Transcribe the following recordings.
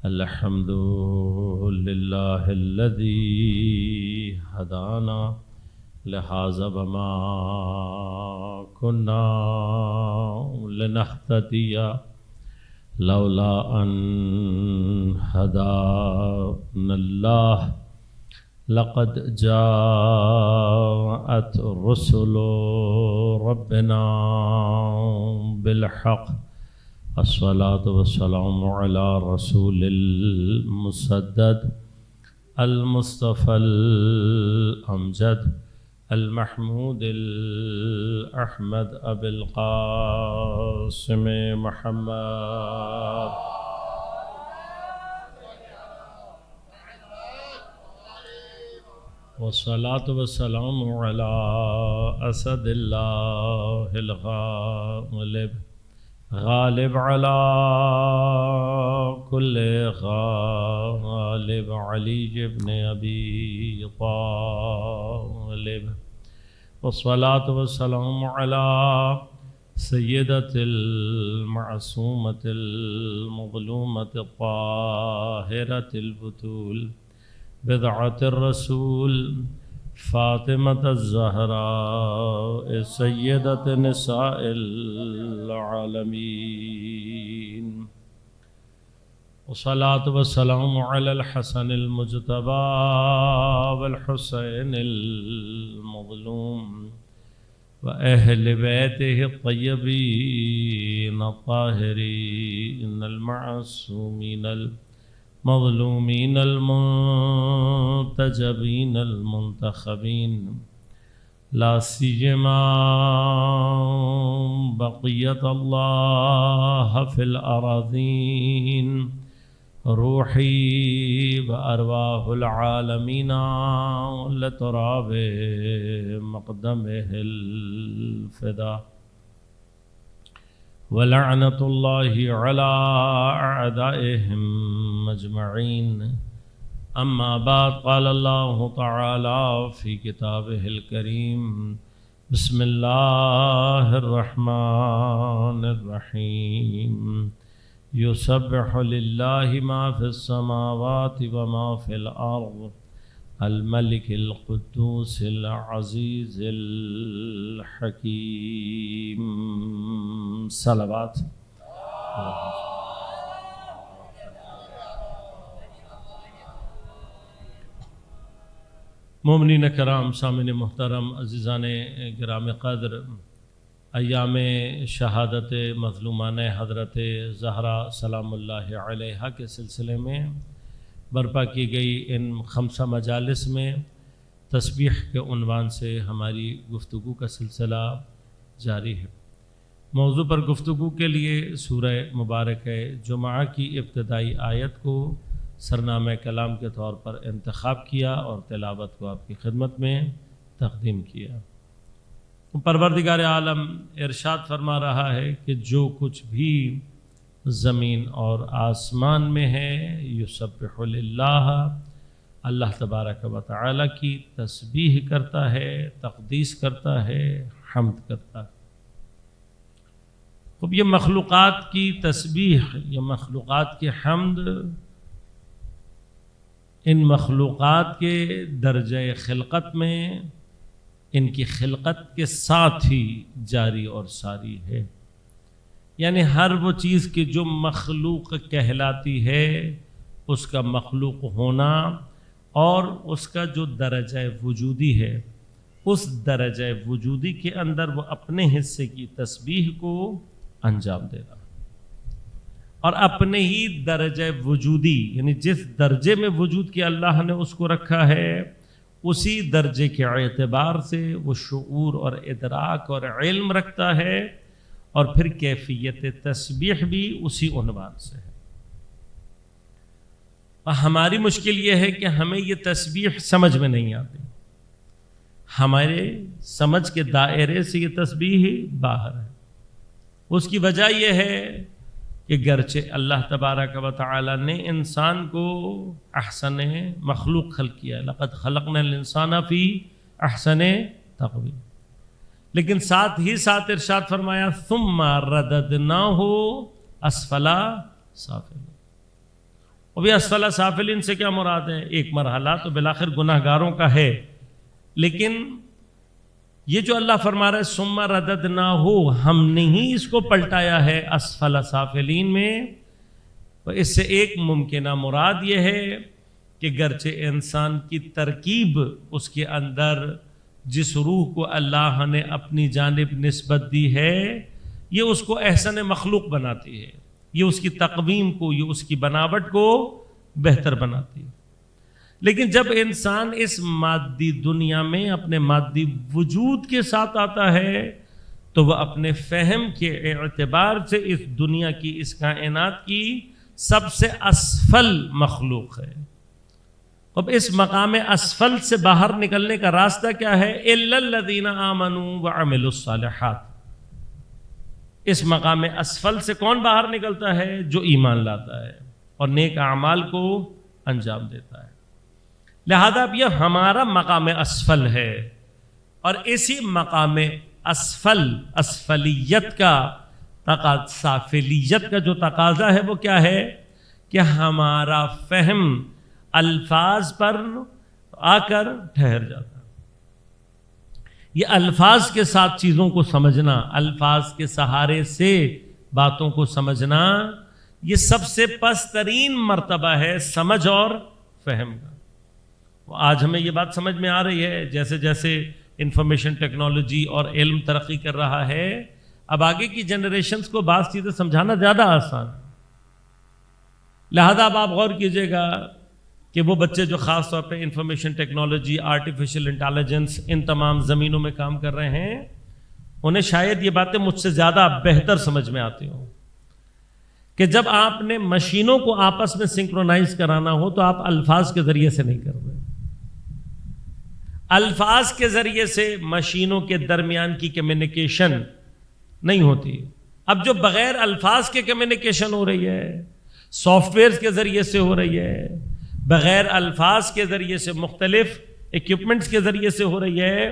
الحمد لله الذي هدانا لهذا وما كنا لنهتدي لولا أن هدانا الله لقد جاءت رسل ربنا بالحق الصلاة والسلام على رسول المسدد المصطفى الأمجد المحمود الأحمد أبي القاسم محمد والصلاة والسلام على أسد الله الغالب غالب على كل غالب علي بن أبي طالب والصلاة والسلام على سيدة المعصومة المظلومة الطاهرة البتول بضعة الرسول فاطمة الزهراء سيدة نساء العالمين والصلاة والسلام على الحسن المجتبى والحسين المظلوم وأهل بيته الطيبين الطاهرين المعصومين المظلومين المنتجبين المنتخبين لا سيما بقية الله في الأراضين روحي وأرواح العالمين لتراب مقدمه الفدا ولعنة الله على أعدائهم أجمعين أما بعد قال الله تعالى في كتابه الكريم بسم الله الرحمن الرحيم يسبح لله ما في السماوات وما في الأرض الملك القدوس العزيز الحكيم صلوات مومنین کرام سامعین محترم عزیزان گرام قدر ایام شہادت مظلومان حضرت زہرا سلام اللہ علیہا کے سلسلے میں برپا کی گئی ان 5 مجالس میں تسبیح کے عنوان سے ہماری گفتگو کا سلسلہ جاری ہے۔ موضوع پر گفتگو کے لیے سورہ مبارک جمعہ کی ابتدائی آیت کو سرنامہ کلام کے طور پر انتخاب کیا اور تلاوت کو آپ کی خدمت میں تقدیم کیا۔ پروردگار عالم ارشاد فرما رہا ہے کہ جو کچھ بھی زمین اور آسمان میں ہے یسبح للہ، اللہ تبارک و تعالی کی تسبیح کرتا ہے، تقدیس کرتا ہے، حمد کرتا ہے۔ خب یہ مخلوقات کی تسبیح، یہ مخلوقات کی حمد ان مخلوقات کے درجہ خلقت میں ان کی خلقت کے ساتھ ہی جاری اور ساری ہے، یعنی ہر وہ چیز کی جو مخلوق کہلاتی ہے اس کا مخلوق ہونا اور اس کا جو درجہ وجودی ہے اس درجہ وجودی کے اندر وہ اپنے حصے کی تسبیح کو انجام دے رہا اور اپنے ہی درجہ وجودی یعنی جس درجے میں وجود کے اللہ نے اس کو رکھا ہے اسی درجے کے اعتبار سے وہ شعور اور ادراک اور علم رکھتا ہے، اور پھر کیفیت تسبیح بھی اسی عنوان سے ہے۔ اور ہماری مشکل یہ ہے کہ ہمیں یہ تسبیح سمجھ میں نہیں آتی، ہمارے سمجھ کے دائرے سے یہ تسبیح باہر ہے۔ اس کی وجہ یہ ہے کہ گرچہ اللہ تبارک و تعالی نے انسان کو احسن مخلوق خلق کیا ہے، لقد خلقنا الانسان فی احسن تقویم، لیکن ساتھ ہی ساتھ ارشاد فرمایا ثم رددناہ اسفلا سافلین، ابھی اسفل سافلین سے کیا مراد ہے؟ ایک مرحلہ تو بالآخر گناہ گاروں کا ہے، لیکن یہ جو اللہ فرما رہا ہے ثم رددناہ، ہم نے ہی اس کو پلٹایا ہے اسفل سافلین میں، تو اس سے ایک ممکنہ مراد یہ ہے کہ گرچہ انسان کی ترکیب اس کے اندر جس روح کو اللہ نے اپنی جانب نسبت دی ہے یہ اس کو احسن مخلوق بناتی ہے، یہ اس کی تقویم کو، یہ اس کی بناوٹ کو بہتر بناتی ہے، لیکن جب انسان اس مادی دنیا میں اپنے مادی وجود کے ساتھ آتا ہے تو وہ اپنے فہم کے اعتبار سے اس دنیا کی، اس کائنات کی سب سے اسفل مخلوق ہے۔ اب اس مقام اسفل سے باہر نکلنے کا راستہ کیا ہے؟ الا الذین آمنوا وعملوا الصالحات۔ اس مقام اسفل سے کون باہر نکلتا ہے؟ جو ایمان لاتا ہے اور نیک اعمال کو انجام دیتا ہے۔ لہذا اب یہ ہمارا مقام اسفل ہے، اور اسی مقام اسفل، اسفلیت کا تقاضا، سافلیت کا جو تقاضا ہے وہ کیا ہے؟ کہ ہمارا فہم الفاظ پر آ کر ٹھہر جاتا ہے۔ یہ الفاظ کے ساتھ چیزوں کو سمجھنا، الفاظ کے سہارے سے باتوں کو سمجھنا، یہ سب سے پسترین مرتبہ ہے سمجھ اور فہم کا۔ آج ہمیں یہ بات سمجھ میں آ رہی ہے، جیسے جیسے انفارمیشن ٹیکنالوجی اور علم ترقی کر رہا ہے، اب آگے کی جنریشنز کو بعض چیزیں سمجھانا زیادہ آسان ہے۔ لہذا اب آپ غور کیجئے گا کہ وہ بچے جو خاص طور پہ انفارمیشن ٹیکنالوجی، آرٹیفیشل انٹیلیجنس، ان تمام زمینوں میں کام کر رہے ہیں، انہیں شاید یہ باتیں مجھ سے زیادہ بہتر سمجھ میں آتی ہوں کہ جب آپ نے مشینوں کو آپس میں سنکرونائز کرانا ہو تو آپ الفاظ کے ذریعے سے نہیں کر رہے۔ الفاظ کے ذریعے سے مشینوں کے درمیان کی کمیونیکیشن نہیں ہوتی۔ اب جو بغیر الفاظ کے کمیونیکیشن ہو رہی ہے، سافٹ ویئرز کے ذریعے سے ہو رہی ہے، بغیر الفاظ کے ذریعے سے مختلف ایکوپمنٹس کے ذریعے سے ہو رہی ہے،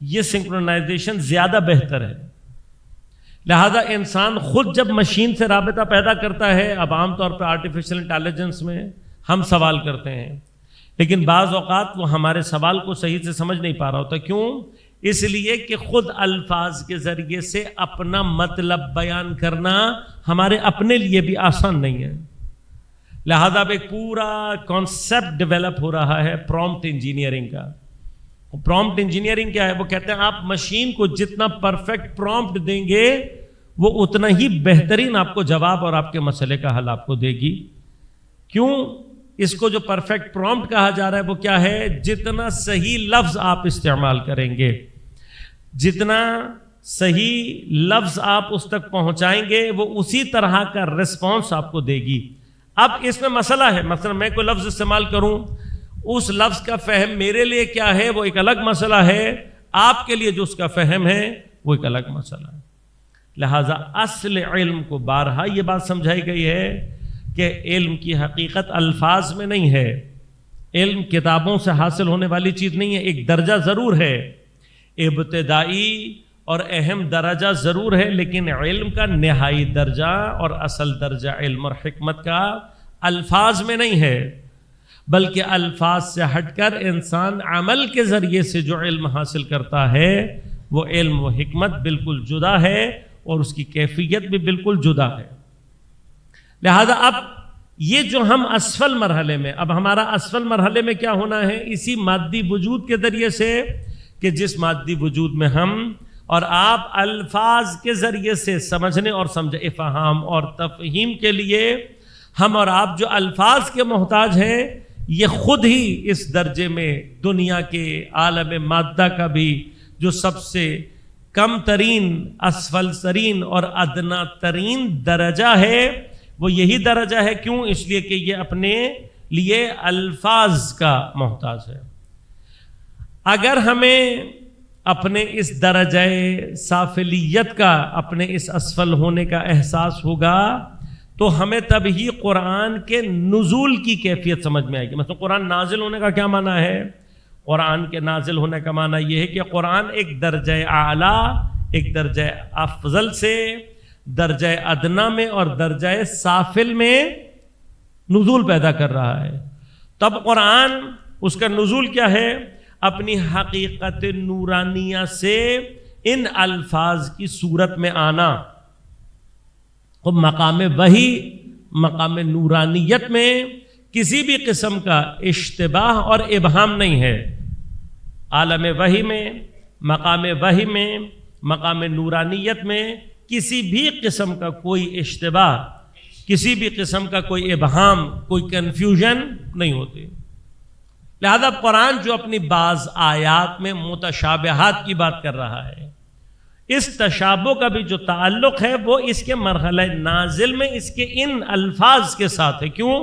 یہ سنکرونائزیشن زیادہ بہتر ہے۔ لہذا انسان خود جب مشین سے رابطہ پیدا کرتا ہے، اب عام طور پہ آرٹیفیشل انٹیلیجنس میں ہم سوال کرتے ہیں، لیکن بعض اوقات وہ ہمارے سوال کو صحیح سے سمجھ نہیں پا رہا ہوتا۔ کیوں؟ اس لیے کہ خود الفاظ کے ذریعے سے اپنا مطلب بیان کرنا ہمارے اپنے لیے بھی آسان نہیں ہے۔ لہذا اب ایک پورا کانسیپٹ ڈیولپ ہو رہا ہے پرومپٹ انجینئرنگ کا۔ پرومپٹ انجینئرنگ کیا ہے؟ وہ کہتے ہیں آپ مشین کو جتنا پرفیکٹ پرومپٹ دیں گے وہ اتنا ہی بہترین آپ کو جواب اور آپ کے مسئلے کا حل آپ کو دے گی۔ کیوں؟ اس کو جو پرفیکٹ پرومپٹ کہا جا رہا ہے وہ کیا ہے؟ جتنا صحیح لفظ آپ استعمال کریں گے، جتنا صحیح لفظ آپ اس تک پہنچائیں گے، وہ اسی طرح کا ریسپانس آپ کو دے گی۔ اب اس میں مسئلہ ہے، مثلا میں کوئی لفظ استعمال کروں، اس لفظ کا فہم میرے لیے کیا ہے وہ ایک الگ مسئلہ ہے، آپ کے لیے جو اس کا فہم ہے وہ ایک الگ مسئلہ ہے۔ لہذا اصل علم کو بارہا یہ بات سمجھائی گئی ہے کہ علم کی حقیقت الفاظ میں نہیں ہے، علم کتابوں سے حاصل ہونے والی چیز نہیں ہے۔ ایک درجہ ضرور ہے، ابتدائی اور اہم درجہ ضرور ہے، لیکن علم کا نہائی درجہ اور اصل درجہ علم اور حکمت کا الفاظ میں نہیں ہے، بلکہ الفاظ سے ہٹ کر انسان عمل کے ذریعے سے جو علم حاصل کرتا ہے وہ علم و حکمت بالکل جدا ہے اور اس کی کیفیت بھی بالکل جدا ہے۔ لہذا اب یہ جو ہم اسفل مرحلے میں، اب ہمارا اسفل مرحلے میں کیا ہونا ہے؟ اسی مادی وجود کے ذریعے سے کہ جس مادی وجود میں ہم اور آپ الفاظ کے ذریعے سے سمجھنے اور افہام اور تفہیم کے لیے ہم اور آپ جو الفاظ کے محتاج ہیں، یہ خود ہی اس درجے میں دنیا کے عالم مادہ کا بھی جو سب سے کم ترین، اسفل ترین اور ادنا ترین درجہ ہے وہ یہی درجہ ہے۔ کیوں؟ اس لیے کہ یہ اپنے لیے الفاظ کا محتاج ہے۔ اگر ہمیں اپنے اس درجہ سافلیت کا، اپنے اس اسفل ہونے کا احساس ہوگا تو ہمیں تب ہی قرآن کے نزول کی کیفیت سمجھ میں آئے گی۔ مثلا قرآن نازل ہونے کا کیا معنی ہے؟ قرآن کے نازل ہونے کا معنی یہ ہے کہ قرآن ایک درجہ اعلیٰ، ایک درجہ افضل سے درجہ ادنا میں اور درجہ سافل میں نزول پیدا کر رہا ہے. تب قرآن اس کا نزول کیا ہے؟ اپنی حقیقت نورانیہ سے ان الفاظ کی صورت میں آنا. تو مقام وحی، مقام نورانیت میں کسی بھی قسم کا اشتباہ اور ابہام نہیں ہے. عالم وحی میں، مقام وحی میں، مقام نورانیت میں کسی بھی قسم کا کوئی اشتباہ، کسی بھی قسم کا کوئی ابہام، کوئی کنفیوژن نہیں ہوتی. لہذا قرآن جو اپنی بعض آیات میں متشابہات کی بات کر رہا ہے، اس تشابہ کا بھی جو تعلق ہے وہ اس کے مرحلہ نازل میں اس کے ان الفاظ کے ساتھ ہے. کیوں؟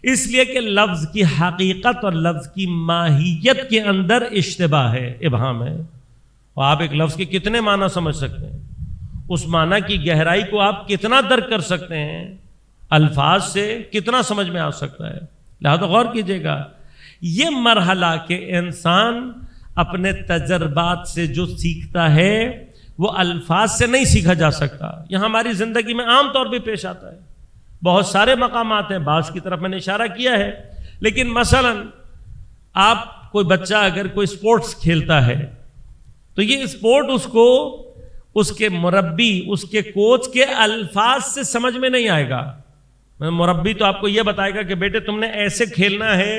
اس لیے کہ لفظ کی حقیقت اور لفظ کی ماہیت کے اندر اشتباہ ہے، ابہام ہے. اور آپ ایک لفظ کے کتنے معنی سمجھ سکتے ہیں، اس معنی کی گہرائی کو آپ کتنا درک کر سکتے ہیں، الفاظ سے کتنا سمجھ میں آ سکتا ہے. لہذا غور کیجیے گا، یہ مرحلہ کہ انسان اپنے تجربات سے جو سیکھتا ہے وہ الفاظ سے نہیں سیکھا جا سکتا. یہ ہماری زندگی میں عام طور پہ پیش آتا ہے. بہت سارے مقامات ہیں، بعض کی طرف میں نے اشارہ کیا ہے، لیکن مثلا آپ کوئی بچہ اگر کوئی سپورٹس کھیلتا ہے تو یہ سپورٹ اس کو اس کے مربی، اس کے کوچ کے الفاظ سے سمجھ میں نہیں آئے گا. مربی تو آپ کو یہ بتائے گا کہ بیٹے تم نے ایسے کھیلنا ہے،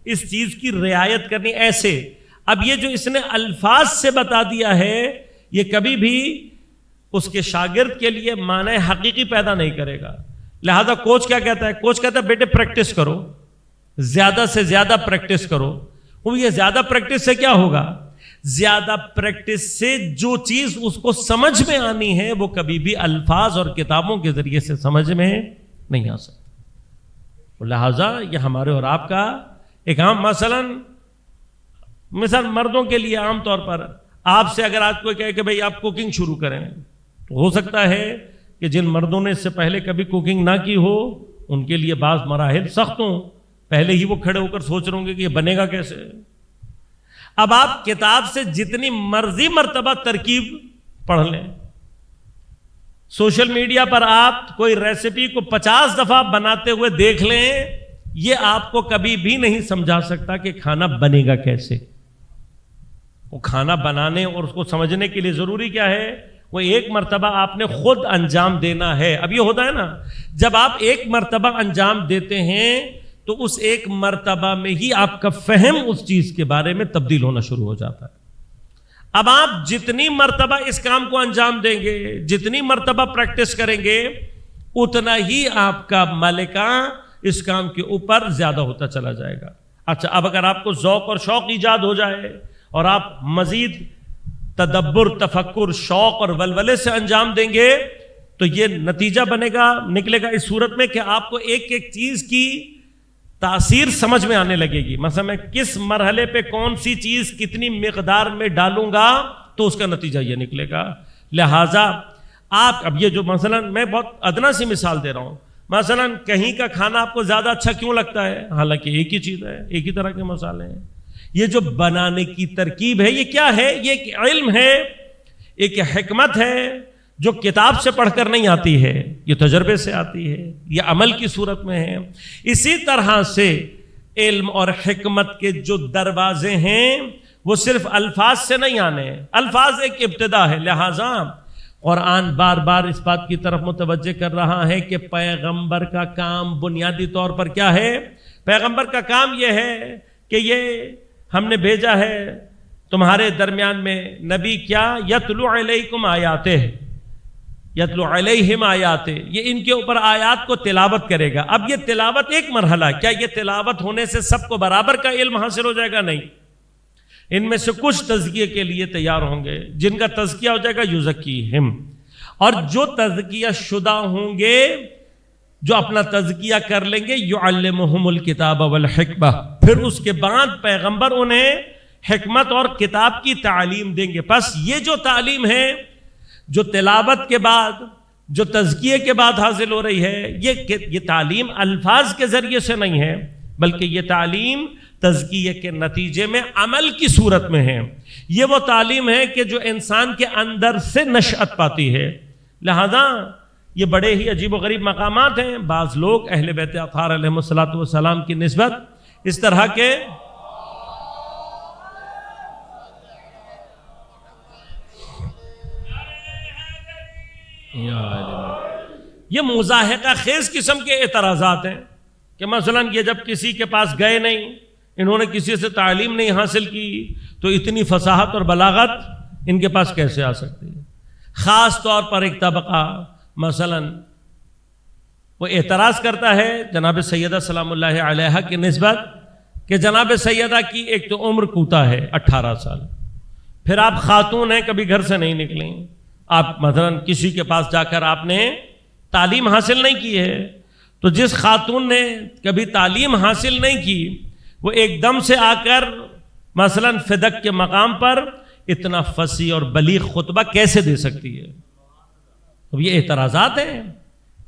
اس چیز کی رعایت کرنی ایسے. اب یہ جو اس نے الفاظ سے بتا دیا ہے یہ کبھی بھی اس کے شاگرد کے لیے معنی حقیقی پیدا نہیں کرے گا. لہذا کوچ کیا کہتا ہے؟ کوچ کہتا ہے بیٹے پریکٹس کرو، زیادہ سے زیادہ پریکٹس کرو. وہ یہ زیادہ پریکٹس سے کیا ہوگا؟ زیادہ پریکٹس سے جو چیز اس کو سمجھ میں آنی ہے وہ کبھی بھی الفاظ اور کتابوں کے ذریعے سے سمجھ میں نہیں آ سکتا. لہذا یہ ہمارے اور آپ کا ایک عام مثلا مردوں کے لیے عام طور پر آپ سے اگر آج کوئی کہے کہ بھئی آپ کوکنگ شروع کریں، تو ہو سکتا ہے کہ جن مردوں نے اس سے پہلے کبھی کوکنگ نہ کی ہو ان کے لیے بعض مراحل سخت ہوں. پہلے ہی وہ کھڑے ہو کر سوچ رہے ہوں گے کہ یہ بنے گا کیسے. اب آپ کتاب سے جتنی مرضی مرتبہ ترکیب پڑھ لیں، سوشل میڈیا پر آپ کوئی ریسیپی کو 50 دفعہ بناتے ہوئے دیکھ لیں، یہ آپ کو کبھی بھی نہیں سمجھا سکتا کہ کھانا بنے گا کیسے. وہ کھانا بنانے اور اس کو سمجھنے کے لیے ضروری کیا ہے؟ وہ ایک مرتبہ آپ نے خود انجام دینا ہے. اب یہ ہوتا ہے نا، جب آپ ایک مرتبہ انجام دیتے ہیں تو اس ایک مرتبہ میں ہی آپ کا فہم اس چیز کے بارے میں تبدیل ہونا شروع ہو جاتا ہے. اب آپ جتنی مرتبہ اس کام کو انجام دیں گے، جتنی مرتبہ پریکٹس کریں گے، اتنا ہی آپ کا ملکہ اس کام کے اوپر زیادہ ہوتا چلا جائے گا. اچھا، اب اگر آپ کو ذوق اور شوق ایجاد ہو جائے اور آپ مزید تدبر، تفکر، شوق اور ولولے سے انجام دیں گے تو یہ نتیجہ نکلے گا اس صورت میں کہ آپ کو ایک ایک چیز کی تاثیر سمجھ میں آنے لگے گی. مثلا میں کس مرحلے پہ کون سی چیز کتنی مقدار میں ڈالوں گا تو اس کا نتیجہ یہ نکلے گا. لہٰذا آپ اب یہ جو مثلا میں بہت ادنا سی مثال دے رہا ہوں، مثلا کہیں کا کھانا آپ کو زیادہ اچھا کیوں لگتا ہے؟ حالانکہ ایک ہی چیز ہے، ایک ہی طرح کے مسالے ہیں. یہ جو بنانے کی ترکیب ہے یہ کیا ہے؟ یہ ایک علم ہے، ایک حکمت ہے جو کتاب سے پڑھ کر نہیں آتی ہے، یہ تجربے سے آتی ہے، یہ عمل کی صورت میں ہے. اسی طرح سے علم اور حکمت کے جو دروازے ہیں وہ صرف الفاظ سے نہیں آنے، الفاظ ایک ابتدا ہے. لہٰذا قرآن بار بار اس بات کی طرف متوجہ کر رہا ہے کہ پیغمبر کا کام بنیادی طور پر کیا ہے؟ پیغمبر کا کام یہ ہے کہ یہ ہم نے بھیجا ہے تمہارے درمیان میں نبی، کیا یتلو علیکم آیاتہ، یتلو علیہم آیاتہ، یہ ان کے اوپر آیات کو تلاوت کرے گا. اب یہ تلاوت ایک مرحلہ، کیا یہ تلاوت ہونے سے سب کو برابر کا علم حاصل ہو جائے گا؟ نہیں. ان میں سے کچھ تزکیے کے لیے تیار ہوں گے، جن کا تزکیہ ہو جائے گا یزکیہم، اور جو تزکیہ شدہ ہوں گے، جو اپنا تزکیہ کر لیں گے، یعلمہم الکتاب والحکمہ، پھر اس کے بعد پیغمبر انہیں حکمت اور کتاب کی تعلیم دیں گے. پس یہ جو تعلیم ہے جو تلاوت کے بعد، جو تزکیے کے بعد حاصل ہو رہی ہے، یہ تعلیم الفاظ کے ذریعے سے نہیں ہے، بلکہ یہ تعلیم تزکیے کے نتیجے میں عمل کی صورت میں ہے. یہ وہ تعلیم ہے کہ جو انسان کے اندر سے نشأت پاتی ہے. لہذا یہ بڑے ہی عجیب و غریب مقامات ہیں. بعض لوگ اہل بیت اطہار علیہم الصلوۃ والسلام کی نسبت اس طرح کے یہ مضاحکہ خیز قسم کے اعتراضات ہیں کہ مثلا یہ جب کسی کے پاس گئے نہیں، انہوں نے کسی سے تعلیم نہیں حاصل کی، تو اتنی فصاحت اور بلاغت ان کے پاس کیسے آ سکتی ہے؟ خاص طور پر ایک طبقہ مثلا وہ اعتراض کرتا ہے جناب سیدہ سلام اللہ علیہا کی نسبت کہ جناب سیدہ کی ایک تو عمر کوتا ہے 18 سال، پھر آپ خاتون ہیں، کبھی گھر سے نہیں نکلیں، آپ مثلا کسی کے پاس جا کر آپ نے تعلیم حاصل نہیں کی ہے، تو جس خاتون نے کبھی تعلیم حاصل نہیں کی وہ ایک دم سے آ کر مثلا فدق کے مقام پر اتنا فصیح اور بلیغ خطبہ کیسے دے سکتی ہے؟ اب یہ اعتراضات ہیں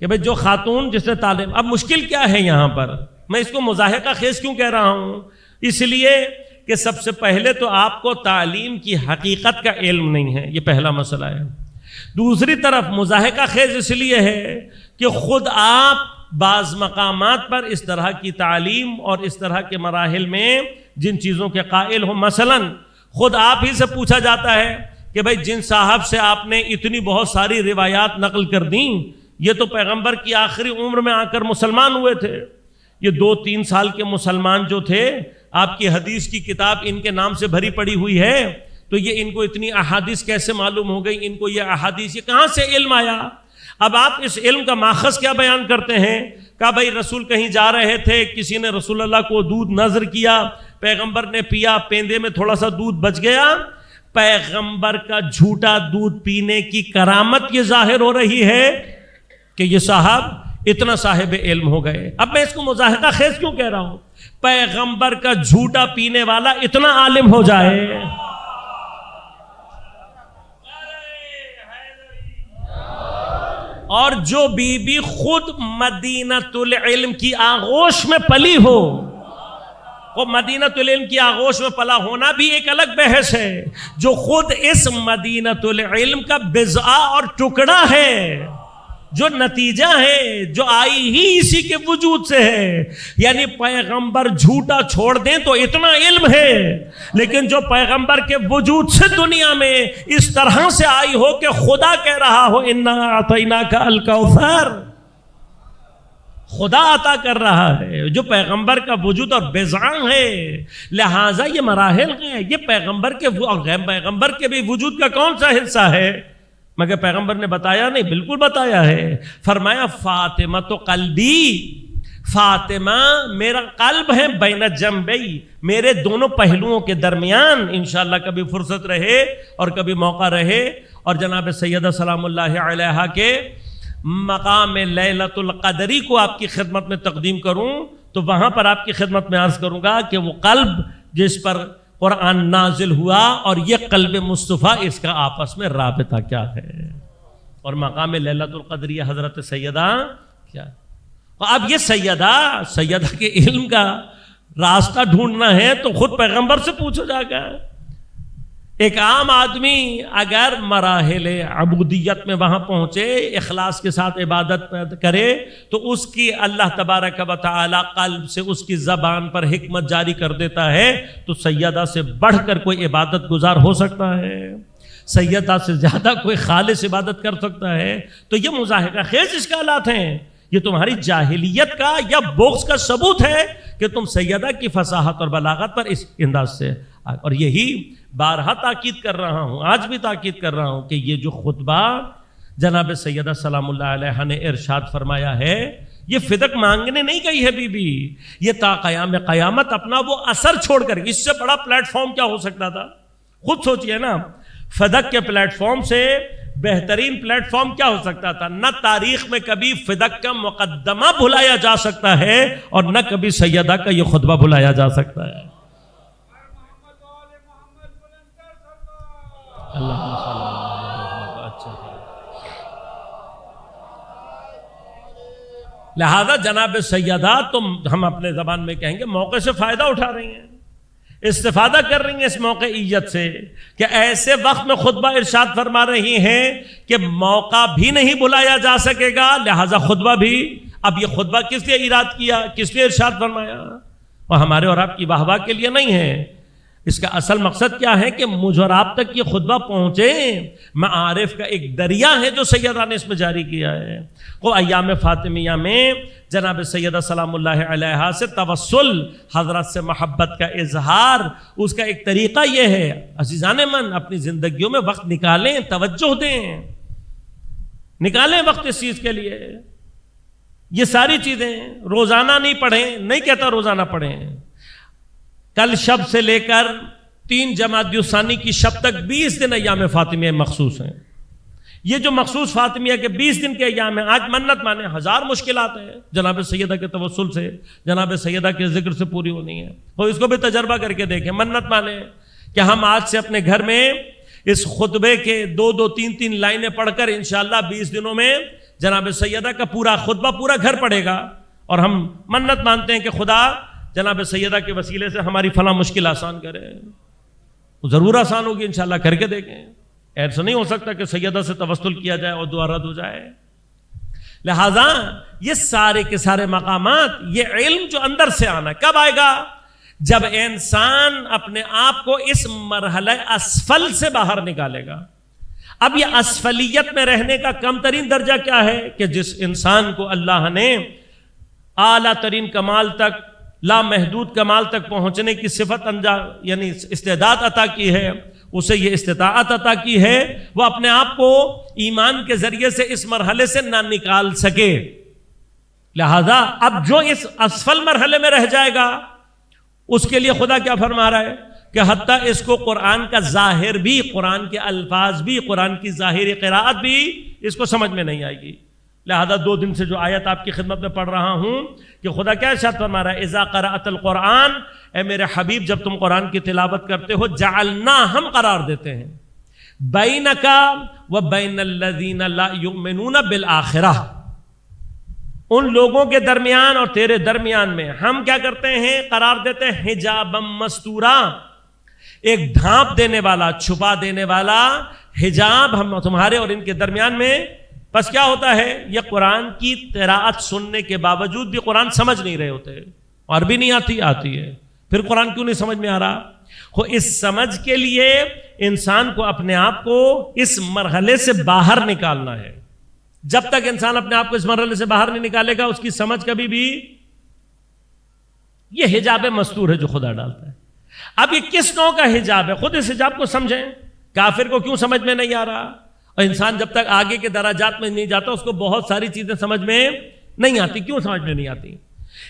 کہ بھئی جو خاتون جس نے تعلیم، اب مشکل کیا ہے یہاں پر؟ میں اس کو مضاحکہ خیز کیوں کہہ رہا ہوں؟ اس لیے کہ سب سے پہلے تو آپ کو تعلیم کی حقیقت کا علم نہیں ہے، یہ پہلا مسئلہ ہے. دوسری طرف مضاحکہ خیز اس لیے ہے کہ خود آپ بعض مقامات پر اس طرح کی تعلیم اور اس طرح کے مراحل میں جن چیزوں کے قائل ہو، مثلا خود آپ ہی سے پوچھا جاتا ہے کہ بھئی جن صاحب سے آپ نے اتنی بہت ساری روایات نقل کر دیں، یہ تو پیغمبر کی آخری عمر میں آ کر مسلمان ہوئے تھے، یہ 2-3 سال کے مسلمان جو تھے، آپ کی حدیث کی کتاب ان کے نام سے بھری پڑی ہوئی ہے، تو یہ ان کو اتنی احادیث کیسے معلوم ہو گئی؟ ان کو یہ احادیث، یہ کہاں سے علم آیا؟ اب آپ اس علم کا ماخذ کیا بیان کرتے ہیں؟ کہا بھائی رسول کہیں جا رہے تھے، کسی نے رسول اللہ کو دودھ نذر کیا، پیغمبر نے پیا، پیندے میں تھوڑا سا دودھ بچ گیا. پیغمبر کا جھوٹا دودھ پینے کی کرامت یہ ظاہر ہو رہی ہے کہ یہ صاحب اتنا صاحب علم ہو گئے. اب میں اس کو مضاحکہ خیز کیوں کہہ رہا ہوں؟ پیغمبر کا جھوٹا پینے والا اتنا عالم ہو جائے، اور جو بی بی خود مدینۃ العلم کی آغوش میں پلی ہو، وہ مدینۃ العلم کی آغوش میں پلا ہونا بھی ایک الگ بحث ہے، جو خود اس مدینۃ العلم کا بضع اور ٹکڑا ہے، جو نتیجہ ہے، جو آئی ہی اسی کے وجود سے ہے. یعنی پیغمبر جھوٹا چھوڑ دیں تو اتنا علم ہے، لیکن جو پیغمبر کے وجود سے دنیا میں اس طرح سے آئی ہو کہ خدا کہہ رہا ہو انا اعطیناک الکوثر، خدا عطا کر رہا ہے، جو پیغمبر کا وجود اور بضع ہے. لہٰذا یہ مراحل ہیں، یہ پیغمبر کے اور غیر پیغمبر کے بھی وجود کا کون سا حصہ ہے؟ مگر پیغمبر نے بتایا نہیں؟ بالکل بتایا ہے. فرمایا فاطمہ تو قلبی، فاطمہ میرا قلب ہے، بین جنبی، میرے دونوں پہلوؤں کے درمیان. انشاءاللہ کبھی فرصت رہے اور کبھی موقع رہے اور جناب سیدہ سلام اللہ علیہا کے مقام لیلۃ القدری کو آپ کی خدمت میں تقدیم کروں تو وہاں پر آپ کی خدمت میں عرض کروں گا کہ وہ قلب جس پر قرآن نازل ہوا اور یہ قلب مصطفیٰ، اس کا آپس میں رابطہ کیا ہے، اور مقام لیلۃ القدری حضرت سیدہ کیا. اب یہ سیدہ کے علم کا راستہ ڈھونڈنا ہے تو خود پیغمبر سے پوچھو جا کر. ایک عام آدمی اگر مراحل عبودیت میں وہاں پہنچے، اخلاص کے ساتھ عبادت کرے، تو اس کی اللہ تبارک و تعالی قلب سے اس کی زبان پر حکمت جاری کر دیتا ہے. تو سیدہ سے بڑھ کر کوئی عبادت گزار ہو سکتا ہے؟ سیدہ سے زیادہ کوئی خالص عبادت کر سکتا ہے؟ تو یہ مضاحکہ خیز اشکالات ہیں، یہ تمہاری جاہلیت کا یا بغض کا ثبوت ہے کہ تم سیدہ کی فصاحت اور بلاغت پر اس انداز سے. اور یہی بارہا تاکید کر رہا ہوں، آج بھی تاکید کر رہا ہوں کہ یہ جو خطبہ جناب سیدہ سلام اللہ علیہ نے ارشاد فرمایا ہے، یہ فدق مانگنے نہیں گئی ہے بی بی، یہ تا قیام قیامت اپنا وہ اثر چھوڑ کر. اس سے بڑا پلیٹ فارم کیا ہو سکتا تھا؟ خود سوچئے نا، فدق کے پلیٹ فارم سے بہترین پلیٹ فارم کیا ہو سکتا تھا؟ نہ تاریخ میں کبھی فدق کا مقدمہ بھلایا جا سکتا ہے اور نہ کبھی سیدہ کا یہ خطبہ بھلایا جا سکتا ہے. لہذا جناب سیدہ تم، ہم اپنے زبان میں کہیں گے، موقع سے فائدہ اٹھا رہی ہیں. استفادہ کر رہی ہیں اس موقعیت سے کہ ایسے وقت میں خطبہ ارشاد فرما رہی ہیں کہ موقع بھی نہیں بلایا جا سکے گا، لہذا خطبہ بھی. اب یہ خطبہ کس لیے ایراد کیا، کس لیے ارشاد فرمایا؟ اور ہمارے اور آپ کی واہ واہ کے لیے نہیں ہے. اس کا اصل مقصد کیا ہے کہ مجھ اور آپ تک یہ خطبہ پہنچے. معارف کا ایک دریا ہے جو سیدہ نے اس میں جاری کیا ہے. وہ ایام فاطمیہ میں جناب سیدہ سلام اللہ علیہا سے توسل، حضرت سے محبت کا اظہار، اس کا ایک طریقہ یہ ہے. عزیزان من، اپنی زندگیوں میں وقت نکالیں، توجہ دیں، نکالیں وقت اس چیز کے لیے. یہ ساری چیزیں روزانہ نہیں پڑھیں، نہیں کہتا روزانہ پڑھیں. کل شب سے لے کر 3 جمادی الثانی کی شب تک 20 دن ایام فاطمیہ مخصوص ہیں. یہ جو مخصوص فاطمیہ کے 20 دن کے ایام ہیں، آج منت مانے، ہزار مشکلات ہیں جناب سیدہ کے توسل سے، جناب سیدہ کے ذکر سے پوری ہونی ہے. اور اس کو بھی تجربہ کر کے دیکھیں. منت مانے کہ ہم آج سے اپنے گھر میں اس خطبے کے 2-2 3-3 لائنیں پڑھ کر انشاءاللہ 20 دنوں میں جناب سیدہ کا پورا خطبہ پورا گھر پڑھے گا. اور ہم منت مانتے ہیں کہ خدا جناب سیدہ کے وسیلے سے ہماری فلاں مشکل آسان کرے. ضرور آسان ہوگی انشاءاللہ، کر کے دیکھیں. ایسا نہیں ہو سکتا کہ سیدہ سے توسل کیا جائے اور دعا رد ہو جائے. لہذا یہ سارے کے سارے مقامات، یہ علم جو اندر سے آنا کب آئے گا؟ جب انسان اپنے آپ کو اس مرحلہ اسفل سے باہر نکالے گا. اب یہ اسفلیت میں رہنے کا کم ترین درجہ کیا ہے کہ جس انسان کو اللہ نے اعلیٰ ترین کمال تک، لامحدود کمال تک پہنچنے کی صفت یعنی استعداد عطا کی ہے، اسے یہ استطاعت عطا کی ہے، وہ اپنے آپ کو ایمان کے ذریعے سے اس مرحلے سے نہ نکال سکے. لہذا اب جو اس اسفل مرحلے میں رہ جائے گا اس کے لیے خدا کیا فرما رہا ہے کہ حتیٰ اس کو قرآن کا ظاہر بھی، قرآن کے الفاظ بھی، قرآن کی ظاہری قراءت بھی اس کو سمجھ میں نہیں آئے گی. لہذا 2 دن سے جو آیت آپ کی خدمت میں پڑھ رہا ہوں کہ خدا کیا ارشاد فرما رہا ہے، اذا قرأت القرآن، اے میرے حبیب جب تم قرآن کی تلاوت کرتے ہو، جعلنا، ہم قرار دیتے ہیں، بینک و بین الذین لا یؤمنون بالآخرہ، ان لوگوں کے درمیان اور تیرے درمیان میں ہم کیا کرتے ہیں؟ قرار دیتے ہیں حجابا مستورا، ایک ڈھانپ دینے والا، چھپا دینے والا حجاب ہم تمہارے اور ان کے درمیان میں. بس کیا ہوتا ہے؟ یہ قرآن کی قراءت سننے کے باوجود بھی قرآن سمجھ نہیں رہے ہوتے. عربی نہیں آتی ہے، پھر قرآن کیوں نہیں سمجھ میں آ رہا؟ اس سمجھ کے لیے انسان کو اپنے آپ کو اس مرحلے سے باہر نکالنا ہے. جب تک انسان اپنے آپ کو اس مرحلے سے باہر نہیں نکالے گا، اس کی سمجھ کبھی بھی، یہ حجاب مستور ہے جو خدا ڈالتا ہے. اب یہ کس نوع کا حجاب ہے؟ خود اس حجاب کو سمجھیں. کافر کو کیوں سمجھ میں نہیں آ رہا؟ اور انسان جب تک آگے کے دراجات میں نہیں جاتا اس کو بہت ساری چیزیں سمجھ میں نہیں آتی. کیوں سمجھ میں نہیں آتی؟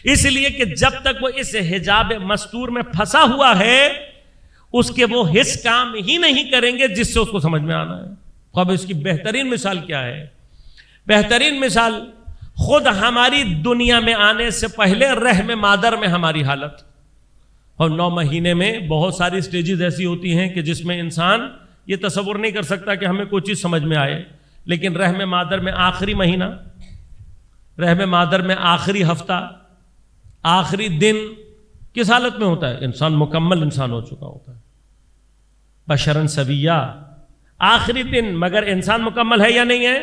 اس لیے کہ جب تک وہ اس حجاب مستور میں پھنسا ہوا ہے، اس کے وہ حص کام ہی نہیں کریں گے جس سے اس کو سمجھ میں آنا ہے. اب اس کی بہترین مثال کیا ہے؟ بہترین مثال خود ہماری دنیا میں آنے سے پہلے رحم مادر میں ہماری حالت. اور 9 مہینے میں بہت ساری سٹیجز ایسی ہوتی ہیں کہ جس میں انسان یہ تصور نہیں کر سکتا کہ ہمیں کوئی چیز سمجھ میں آئے. لیکن رحم مادر میں آخری مہینہ، رحم مادر میں آخری ہفتہ، آخری دن کس حالت میں ہوتا ہے؟ انسان مکمل انسان ہو چکا ہوتا ہے، بشرن سویہ. آخری دن مگر انسان مکمل ہے یا نہیں ہے؟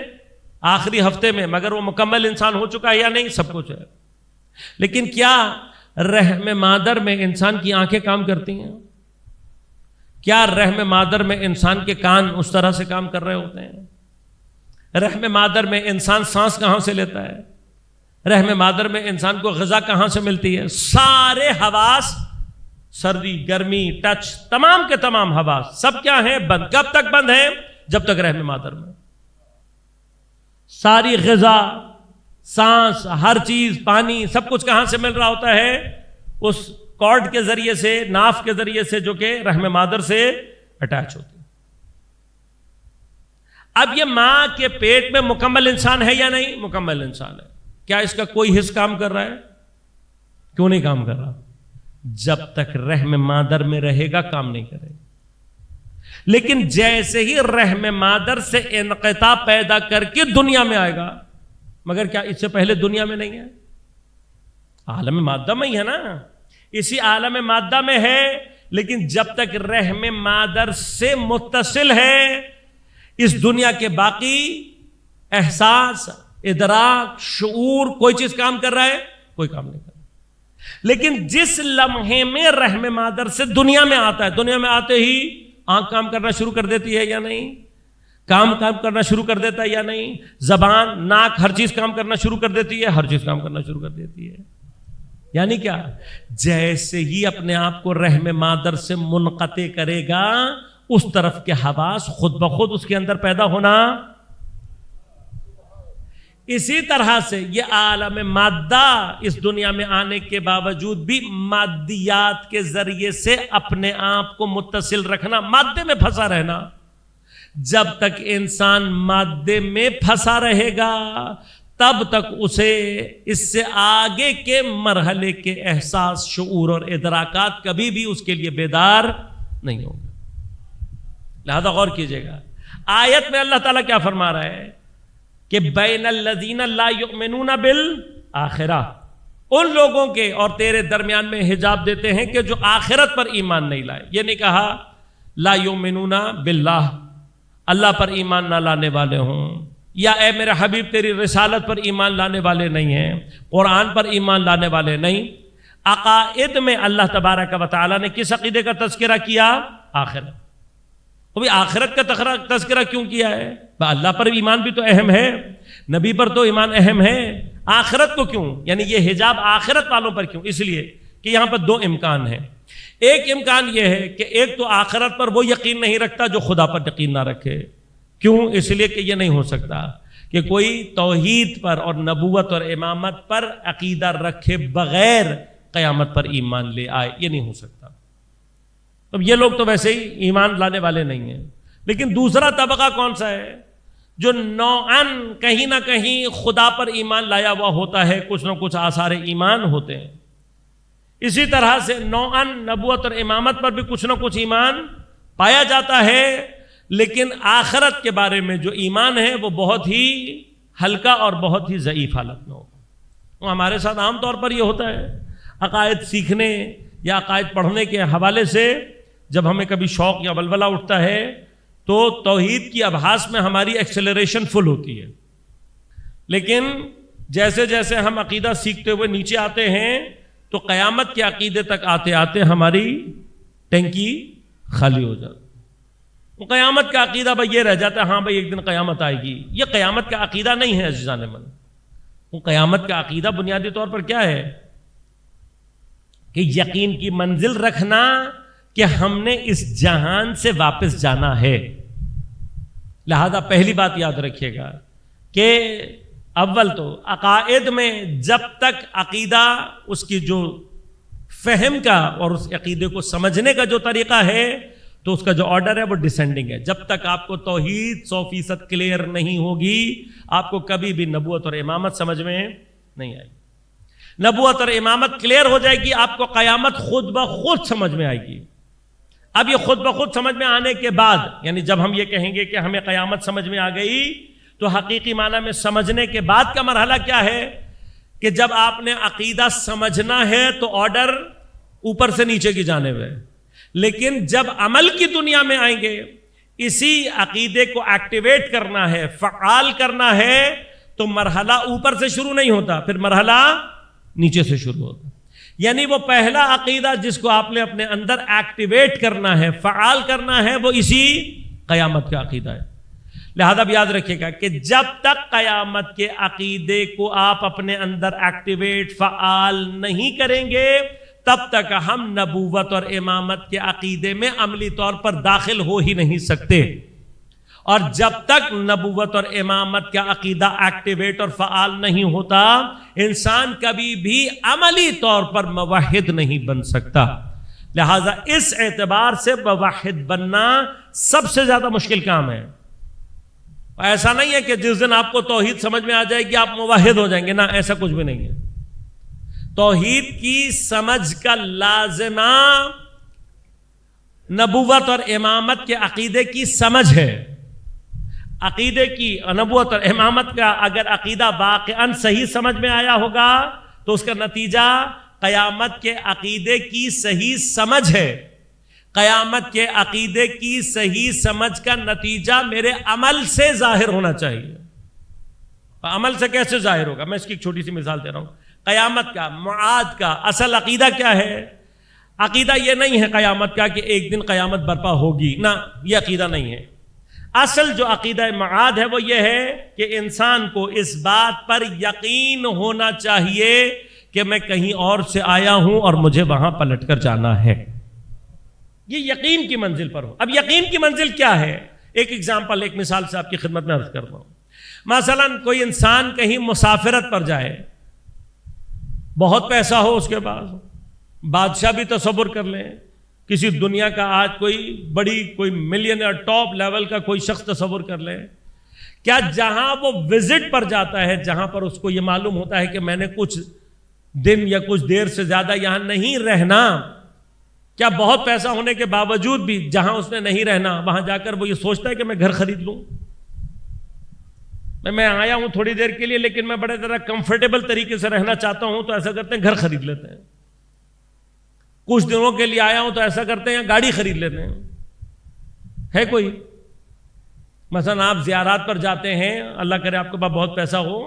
آخری ہفتے میں مگر وہ مکمل انسان ہو چکا ہے یا نہیں؟ سب کچھ ہے. لیکن کیا رحم مادر میں انسان کی آنکھیں کام کرتی ہیں؟ کیا رحم مادر میں انسان کے کان اس طرح سے کام کر رہے ہوتے ہیں؟ رحم مادر میں انسان سانس کہاں سے لیتا ہے؟ رحم مادر میں انسان کو غذا کہاں سے ملتی ہے؟ سارے حواس، سردی، گرمی، ٹچ، تمام کے تمام حواس سب کیا ہیں؟ بند. کب تک بند ہیں؟ جب تک رحم مادر میں. ساری غذا، سانس، ہر چیز، پانی، سب کچھ کہاں سے مل رہا ہوتا ہے؟ اس کارڈ کے ذریعے سے، ناف کے ذریعے سے جو کہ رحم مادر سے اٹیچ ہوتی ہے. اب یہ ماں کے پیٹ میں مکمل انسان ہے یا نہیں؟ مکمل انسان ہے. کیا اس کا کوئی حصہ کام کر رہا ہے؟ کیوں نہیں کام کر رہا؟ جب تک رحم مادر میں رہے گا کام نہیں کرے گا. لیکن جیسے ہی رحم مادر سے انقطاع پیدا کر کے دنیا میں آئے گا، مگر کیا اس سے پہلے دنیا میں نہیں ہے؟ عالم مادہ میں ہی ہے نا. اسی عالم مادہ میں ہے لیکن جب تک رحم مادر سے متصل ہے اس دنیا کے باقی احساس، ادراک، شعور، کوئی چیز کام کر رہا ہے؟ کوئی کام نہیں کر رہا۔ لیکن جس لمحے میں رحم مادر سے دنیا میں آتا ہے، دنیا میں آتے ہی آنکھ کام کرنا شروع کر دیتی ہے یا نہیں؟ کام کرنا شروع کر دیتا ہے یا نہیں؟ زبان، ناک، ہر چیز کام کرنا شروع کر دیتی ہے، ہر چیز کام کرنا شروع کر دیتی ہے۔ یعنی کیا؟ جیسے ہی اپنے آپ کو رحم مادر سے منقطع کرے گا، اس طرف کے حواس خود بخود اس کے اندر پیدا ہونا۔ اسی طرح سے یہ عالم مادہ اس دنیا میں آنے کے باوجود بھی مادیات کے ذریعے سے اپنے آپ کو متصل رکھنا، مادے میں پھنسا رہنا۔ جب تک انسان مادے میں پھنسا رہے گا تب تک اسے اس سے آگے کے مرحلے کے احساس، شعور اور ادراکات کبھی بھی اس کے لیے بیدار نہیں ہوں گے۔ لہذا غور کیجئے گا، آیت میں اللہ تعالیٰ کیا فرما رہا ہے کہ بین الذین لا یؤمنون بالآخرہ، ان لوگوں کے اور تیرے درمیان میں حجاب دیتے ہیں کہ جو آخرت پر ایمان نہیں لائے۔ یہ نہیں کہا لا یؤمنون باللہ، اللہ پر ایمان نہ لانے والے ہوں، یا اے میرے حبیب تیری رسالت پر ایمان لانے والے نہیں ہیں، قرآن پر ایمان لانے والے نہیں۔ عقائد میں اللہ تبارک و تعالیٰ نے کس عقیدے کا تذکرہ کیا؟ آخرت۔ وہ بھی آخرت کا تذکرہ کیوں کیا ہے؟ اللہ پر ایمان بھی تو اہم ہے، نبی پر تو ایمان اہم ہے، آخرت کو کیوں؟ یعنی یہ حجاب آخرت والوں پر کیوں؟ اس لیے کہ یہاں پر دو امکان ہیں۔ ایک امکان یہ ہے کہ ایک تو آخرت پر وہ یقین نہیں رکھتا جو خدا پر یقین نہ رکھے۔ کیوں؟ اس لیے کہ یہ نہیں ہو سکتا کہ کوئی توحید پر اور نبوت اور امامت پر عقیدہ رکھے بغیر قیامت پر ایمان لے آئے، یہ نہیں ہو سکتا۔ اب یہ لوگ تو ویسے ہی ایمان لانے والے نہیں ہیں۔ لیکن دوسرا طبقہ کون سا ہے؟ جو نوعاً کہیں نہ کہیں خدا پر ایمان لایا ہوا ہوتا ہے، کچھ نہ کچھ آثار ایمان ہوتے ہیں۔ اسی طرح سے نوعاً نبوت اور امامت پر بھی کچھ نہ کچھ ایمان پایا جاتا ہے، لیکن آخرت کے بارے میں جو ایمان ہے وہ بہت ہی ہلکا اور بہت ہی ضعیف حالت میں ہوگا۔ ہمارے ساتھ عام طور پر یہ ہوتا ہے، عقائد سیکھنے یا عقائد پڑھنے کے حوالے سے جب ہمیں کبھی شوق یا ولولہ اٹھتا ہے تو توحید کی ابحاث میں ہماری ایکسیلریشن فل ہوتی ہے، لیکن جیسے جیسے ہم عقیدہ سیکھتے ہوئے نیچے آتے ہیں تو قیامت کے عقیدے تک آتے آتے ہماری ٹینکی خالی ہو جاتی۔ قیامت کا عقیدہ بھائی یہ رہ جاتا ہے، ہاں بھائی ایک دن قیامت آئے گی۔ یہ قیامت کا عقیدہ نہیں ہے عزیزان من۔ وہ قیامت کا عقیدہ بنیادی طور پر کیا ہے کہ یقین کی منزل رکھنا کہ ہم نے اس جہان سے واپس جانا ہے۔ لہذا پہلی بات یاد رکھیے گا کہ اول تو عقائد میں جب تک عقیدہ اس کی جو فہم کا اور اس عقیدے کو سمجھنے کا جو طریقہ ہے تو اس کا جو آرڈر ہے وہ ڈسینڈنگ ہے۔ جب تک آپ کو توحید 100% کلیئر نہیں ہوگی آپ کو کبھی بھی نبوت اور امامت سمجھ میں نہیں آئے گی۔ نبوت اور امامت کلیئر ہو جائے گی، آپ کو قیامت خود بخود سمجھ میں آئے گی۔ اب یہ خود بخود سمجھ میں آنے کے بعد، یعنی جب ہم یہ کہیں گے کہ ہمیں قیامت سمجھ میں آ گئی تو حقیقی معنی میں سمجھنے کے بعد کا مرحلہ کیا ہے کہ جب آپ نے عقیدہ سمجھنا ہے تو آرڈر اوپر سے نیچے کی جانب ہے، لیکن جب عمل کی دنیا میں آئیں گے اسی عقیدے کو ایکٹیویٹ کرنا ہے، فعال کرنا ہے، تو مرحلہ اوپر سے شروع نہیں ہوتا، پھر مرحلہ نیچے سے شروع ہوتا۔ یعنی وہ پہلا عقیدہ جس کو آپ نے اپنے اندر ایکٹیویٹ کرنا ہے، فعال کرنا ہے، وہ اسی قیامت کا عقیدہ ہے۔ لہذا یاد رکھیے گا کہ جب تک قیامت کے عقیدے کو آپ اپنے اندر ایکٹیویٹ، فعال نہیں کریں گے تب تک ہم نبوت اور امامت کے عقیدے میں عملی طور پر داخل ہو ہی نہیں سکتے۔ اور جب تک نبوت اور امامت کا عقیدہ ایکٹیویٹ اور فعال نہیں ہوتا انسان کبھی بھی عملی طور پر موحد نہیں بن سکتا۔ لہذا اس اعتبار سے موحد بننا سب سے زیادہ مشکل کام ہے۔ ایسا نہیں ہے کہ جس دن آپ کو توحید سمجھ میں آ جائے گی آپ موحد ہو جائیں گے، نہ، ایسا کچھ بھی نہیں ہے۔ توحید کی سمجھ کا لازمہ نبوت اور امامت کے عقیدے کی سمجھ ہے۔ عقیدے کی نبوت اور امامت کا اگر عقیدہ واقعاً صحیح سمجھ میں آیا ہوگا تو اس کا نتیجہ قیامت کے عقیدے کی صحیح سمجھ ہے۔ قیامت کے عقیدے کی صحیح سمجھ کا نتیجہ میرے عمل سے ظاہر ہونا چاہیے. عمل سے کیسے ظاہر ہوگا؟ میں اس کی ایک چھوٹی سی مثال دے رہا ہوں. قیامت کا، معاد کا اصل عقیدہ کیا ہے؟ عقیدہ یہ نہیں ہے قیامت کا کہ ایک دن قیامت برپا ہوگی، نہ، یہ عقیدہ نہیں ہے. اصل جو عقیدہ معاد ہے وہ یہ ہے کہ انسان کو اس بات پر یقین ہونا چاہیے کہ میں کہیں اور سے آیا ہوں اور مجھے وہاں پلٹ کر جانا ہے. یہ یقین کی منزل پر ہو. اب یقین کی منزل کیا ہے؟ ایک ایگزامپل، ایک مثال سے آپ کی خدمت میں عرض کرتا ہوں. مثلا کوئی انسان کہیں مسافرت پر جائے، بہت پیسہ ہو اس کے پاس، بادشاہ بھی تصور کر لیں، کسی دنیا کا آج کوئی ملینئر ٹاپ لیول کا کوئی شخص تصور کر لیں. کیا جہاں وہ وزٹ پر جاتا ہے، جہاں پر اس کو یہ معلوم ہوتا ہے کہ میں نے کچھ دن یا کچھ دیر سے زیادہ یہاں نہیں رہنا، کیا بہت پیسہ ہونے کے باوجود بھی جہاں اس نے نہیں رہنا وہاں جا کر وہ یہ سوچتا ہے کہ میں گھر خرید لوں؟ میں آیا ہوں تھوڑی دیر کے لیے لیکن میں بڑے طرح کمفرٹیبل طریقے سے رہنا چاہتا ہوں، تو ایسا کرتے ہیں گھر خرید لیتے ہیں. کچھ دنوں کے لیے آیا ہوں تو ایسا کرتے ہیں گاڑی خرید لیتے ہیں. ہے کوئی؟ مثلا آپ زیارات پر جاتے ہیں، اللہ کرے آپ کے پاس بہت پیسہ ہو،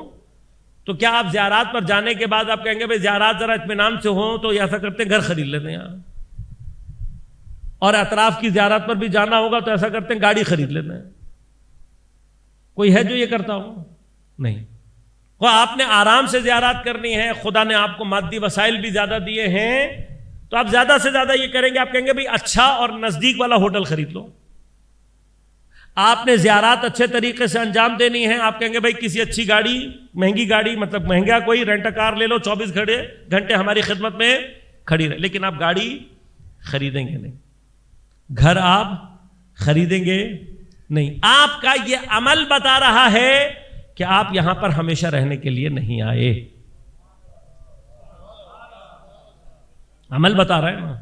تو کیا آپ زیارات پر جانے کے بعد آپ کہیں گے بھائی زیارات ذرا اطمینان سے ہوں، تو ایسا کرتے ہیں گھر خرید لیتے ہیں. اور اطراف کی زیارت پر بھی جانا ہوگا تو ایسا کرتے ہیں گاڑی خرید لیتے ہیں. کوئی ہے جو یہ کرتا ہو؟ نہیں. وہ آپ نے آرام سے زیارت کرنی ہے، خدا نے آپ کو مادی وسائل بھی زیادہ دیے ہیں، تو آپ زیادہ سے زیادہ یہ کریں گے، آپ کہیں گے بھائی اچھا اور نزدیک والا ہوٹل خرید لو. آپ نے زیارات اچھے طریقے سے انجام دینی ہے، آپ کہیں گے بھائی کسی اچھی گاڑی، مہنگی گاڑی، مطلب مہنگا کوئی رینٹ کار لے لو، 24 گھنٹے ہماری خدمت میں کھڑی رہے. لیکن آپ گاڑی خریدیں گے نہیں، گھر آپ خریدیں گے نہیں. آپ کا یہ عمل بتا رہا ہے کہ آپ یہاں پر ہمیشہ رہنے کے لیے نہیں آئے. عمل بتا رہا ہے نا.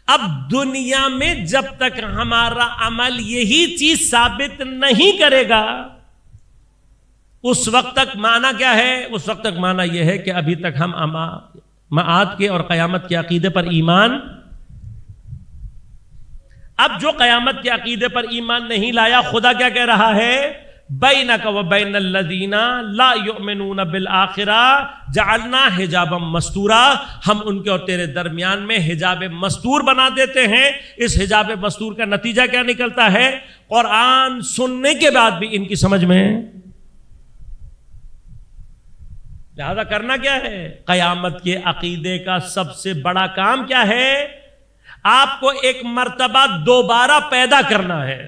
اب دنیا میں جب تک ہمارا عمل یہی چیز ثابت نہیں کرے گا، اس وقت تک معنی کیا ہے؟ اس وقت تک معنی یہ ہے کہ ابھی تک ہم معاد کے اور قیامت کے عقیدے پر ایمان. اب جو قیامت کے عقیدے پر ایمان نہیں لایا، خدا کیا کہہ رہا ہے؟ بینک و بین الذین لا یؤمنون بالآخرہ جعلنا حجابا مستورا. ہم ان کے اور تیرے درمیان میں حجاب مستور بنا دیتے ہیں. اس حجاب مستور کا نتیجہ کیا نکلتا ہے؟ قرآن سننے کے بعد بھی ان کی سمجھ میں. لہذا کرنا کیا ہے؟ قیامت کے عقیدے کا سب سے بڑا کام کیا ہے؟ آپ کو ایک مرتبہ دوبارہ پیدا کرنا ہے.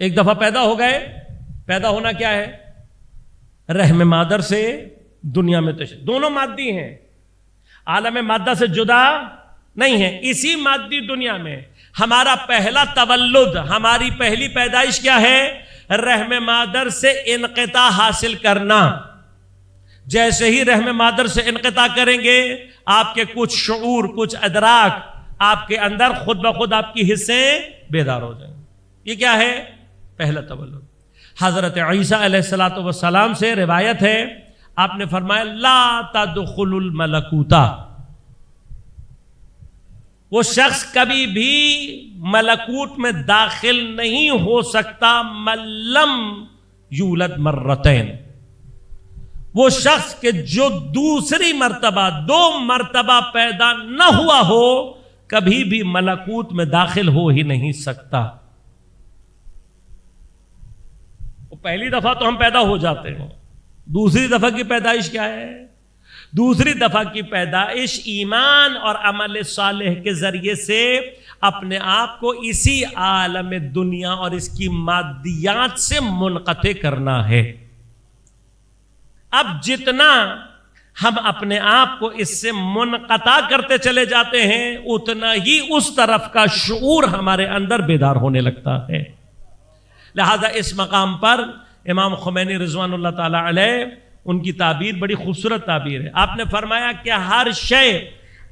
ایک دفعہ پیدا ہو گئے، پیدا ہونا کیا ہے؟ رحم مادر سے دنیا میں تشریف. دونوں مادی ہیں، عالم مادہ سے جدا نہیں ہے. اسی مادی دنیا میں ہمارا پہلا تولد، ہماری پہلی پیدائش کیا ہے؟ رحم مادر سے انقطاع حاصل کرنا. جیسے ہی رحم مادر سے انقطاع کریں گے، آپ کے کچھ شعور، کچھ ادراک آپ کے اندر خود بخود آپ کی حصے بیدار ہو جائیں. یہ کیا ہے؟ پہلا تولد. حضرت عیسیٰ علیہ السلام سے روایت ہے، آپ نے فرمایا لا تدخل الملکوت. وہ شخص کبھی بھی ملکوت میں داخل نہیں ہو سکتا من لم یولد مرتین. وہ شخص کہ جو دوسری مرتبہ، 2 مرتبہ پیدا نہ ہوا ہو، کبھی بھی ملکوت میں داخل ہو ہی نہیں سکتا. پہلی دفعہ تو ہم پیدا ہو جاتے ہیں، دوسری دفعہ کی پیدائش کیا ہے؟ دوسری دفعہ کی پیدائش ایمان اور عمل صالح کے ذریعے سے اپنے آپ کو اسی عالم دنیا اور اس کی مادیات سے منقطع کرنا ہے. اب جتنا ہم اپنے آپ کو اس سے منقطع کرتے چلے جاتے ہیں، اتنا ہی اس طرف کا شعور ہمارے اندر بیدار ہونے لگتا ہے. لہذا اس مقام پر امام خمینی رضوان اللہ تعالی علیہ، ان کی تعبیر بڑی خوبصورت تعبیر ہے. آپ نے فرمایا کہ ہر شے